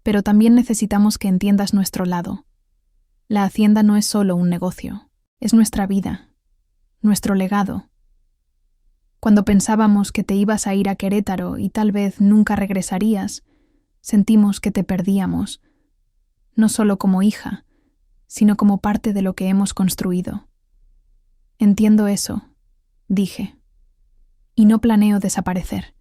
Pero también necesitamos que entiendas nuestro lado. La hacienda no es solo un negocio, es nuestra vida, nuestro legado. Cuando pensábamos que te ibas a ir a Querétaro y tal vez nunca regresarías, sentimos que te perdíamos, no solo como hija, sino como parte de lo que hemos construido. Entiendo eso, dije. Y no planeo desaparecer.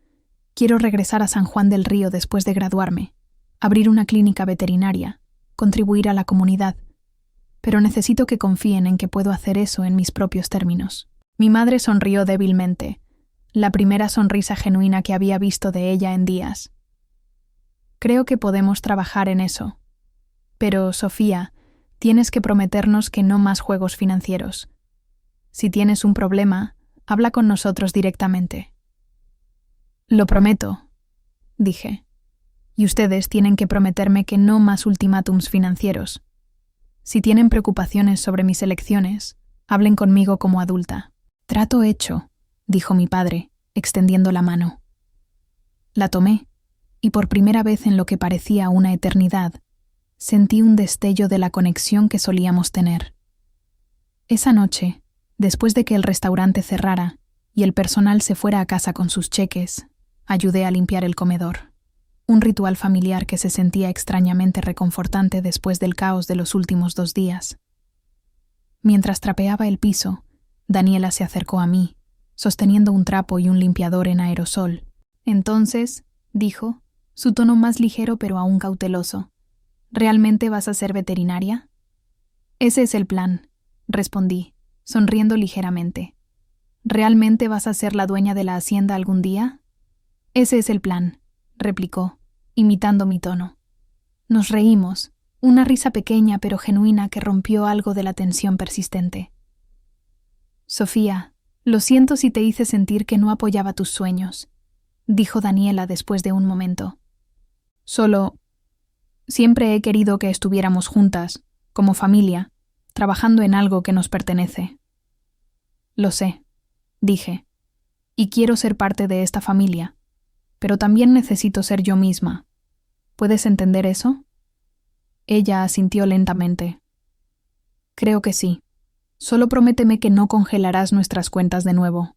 Quiero regresar a San Juan del Río después de graduarme, abrir una clínica veterinaria, contribuir a la comunidad. Pero necesito que confíen en que puedo hacer eso en mis propios términos. Mi madre sonrió débilmente, la primera sonrisa genuina que había visto de ella en días. Creo que podemos trabajar en eso. Pero, Sofía, tienes que prometernos que no más juegos financieros. Si tienes un problema, habla con nosotros directamente. Lo prometo, dije. Y ustedes tienen que prometerme que no más ultimátums financieros. Si tienen preocupaciones sobre mis elecciones, hablen conmigo como adulta. Trato hecho, dijo mi padre, extendiendo la mano. La tomé, y por primera vez en lo que parecía una eternidad, sentí un destello de la conexión que solíamos tener. Esa noche, después de que el restaurante cerrara y el personal se fuera a casa con sus cheques, ayudé a limpiar el comedor. Un ritual familiar que se sentía extrañamente reconfortante después del caos de los últimos 2 días. Mientras trapeaba el piso, Daniela se acercó a mí, sosteniendo un trapo y un limpiador en aerosol. Entonces, dijo, su tono más ligero pero aún cauteloso, ¿realmente vas a ser veterinaria? Ese es el plan, respondí, sonriendo ligeramente. ¿Realmente vas a ser la dueña de la hacienda algún día? Ese es el plan, replicó, imitando mi tono. Nos reímos, una risa pequeña pero genuina que rompió algo de la tensión persistente. Sofía, lo siento si te hice sentir que no apoyaba tus sueños, dijo Daniela después de un momento. Solo, siempre he querido que estuviéramos juntas, como familia, trabajando en algo que nos pertenece. Lo sé, dije, y quiero ser parte de esta familia, pero también necesito ser yo misma. ¿Puedes entender eso? Ella asintió lentamente. Creo que sí. Solo prométeme que no congelarás nuestras cuentas de nuevo.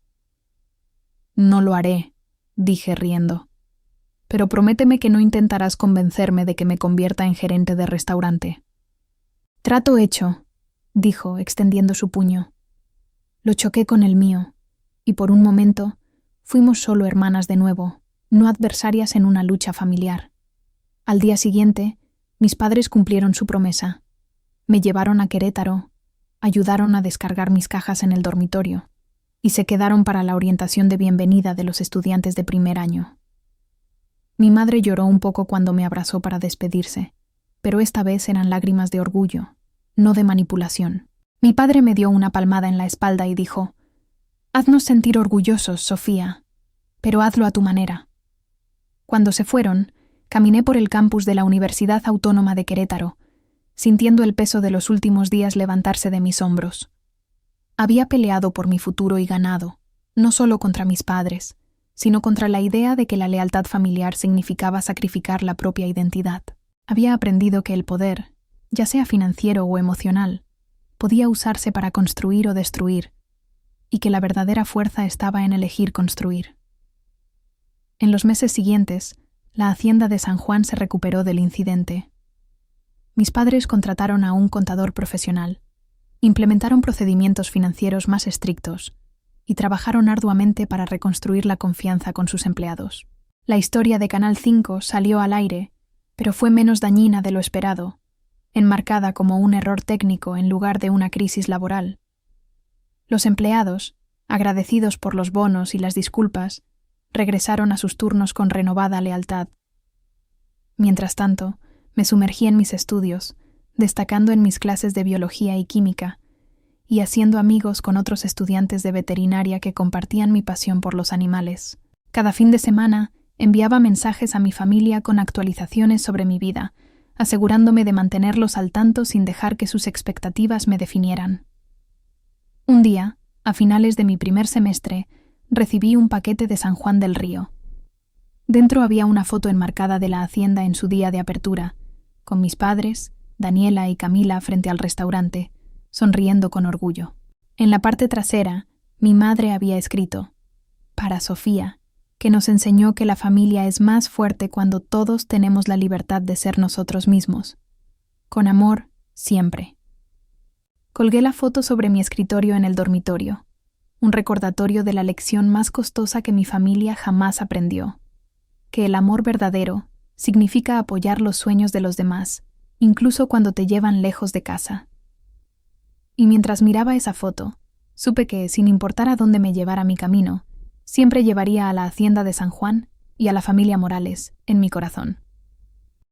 No lo haré, dije riendo. Pero prométeme que no intentarás convencerme de que me convierta en gerente de restaurante. Trato hecho, dijo, extendiendo su puño. Lo choqué con el mío, y por un momento fuimos solo hermanas de nuevo, no adversarias en una lucha familiar. Al día siguiente, mis padres cumplieron su promesa. Me llevaron a Querétaro, ayudaron a descargar mis cajas en el dormitorio, y se quedaron para la orientación de bienvenida de los estudiantes de primer año. Mi madre lloró un poco cuando me abrazó para despedirse, pero esta vez eran lágrimas de orgullo, no de manipulación. Mi padre me dio una palmada en la espalda y dijo: «Haznos sentir orgullosos, Sofía, pero hazlo a tu manera». Cuando se fueron, caminé por el campus de la Universidad Autónoma de Querétaro, sintiendo el peso de los últimos días levantarse de mis hombros. Había peleado por mi futuro y ganado, no solo contra mis padres, sino contra la idea de que la lealtad familiar significaba sacrificar la propia identidad. Había aprendido que el poder, ya sea financiero o emocional, podía usarse para construir o destruir, y que la verdadera fuerza estaba en elegir construir. En los meses siguientes, la hacienda de San Juan se recuperó del incidente. Mis padres contrataron a un contador profesional, implementaron procedimientos financieros más estrictos y trabajaron arduamente para reconstruir la confianza con sus empleados. La historia de Canal 5 salió al aire, pero fue menos dañina de lo esperado, enmarcada como un error técnico en lugar de una crisis laboral. Los empleados, agradecidos por los bonos y las disculpas, regresaron a sus turnos con renovada lealtad. Mientras tanto, Me sumergí en mis estudios, destacando en mis clases de biología y química, y haciendo amigos con otros estudiantes de veterinaria que compartían mi pasión por los animales. Cada fin de semana enviaba mensajes a mi familia con actualizaciones sobre mi vida, asegurándome de mantenerlos al tanto sin dejar que sus expectativas me definieran. Un día, a finales de mi primer semestre, recibí un paquete de San Juan del Río. Dentro había una foto enmarcada de la hacienda en su día de apertura, con mis padres, Daniela y Camila frente al restaurante, sonriendo con orgullo. En la parte trasera, mi madre había escrito: «Para Sofía», que nos enseñó que la familia es más fuerte cuando todos tenemos la libertad de ser nosotros mismos. Con amor, siempre. Colgué la foto sobre mi escritorio en el dormitorio, un recordatorio de la lección más costosa que mi familia jamás aprendió, que el amor verdadero significa apoyar los sueños de los demás, incluso cuando te llevan lejos de casa. Y mientras miraba esa foto, supe que, sin importar a dónde me llevara mi camino, siempre llevaría a la hacienda de San Juan y a la familia Morales en mi corazón.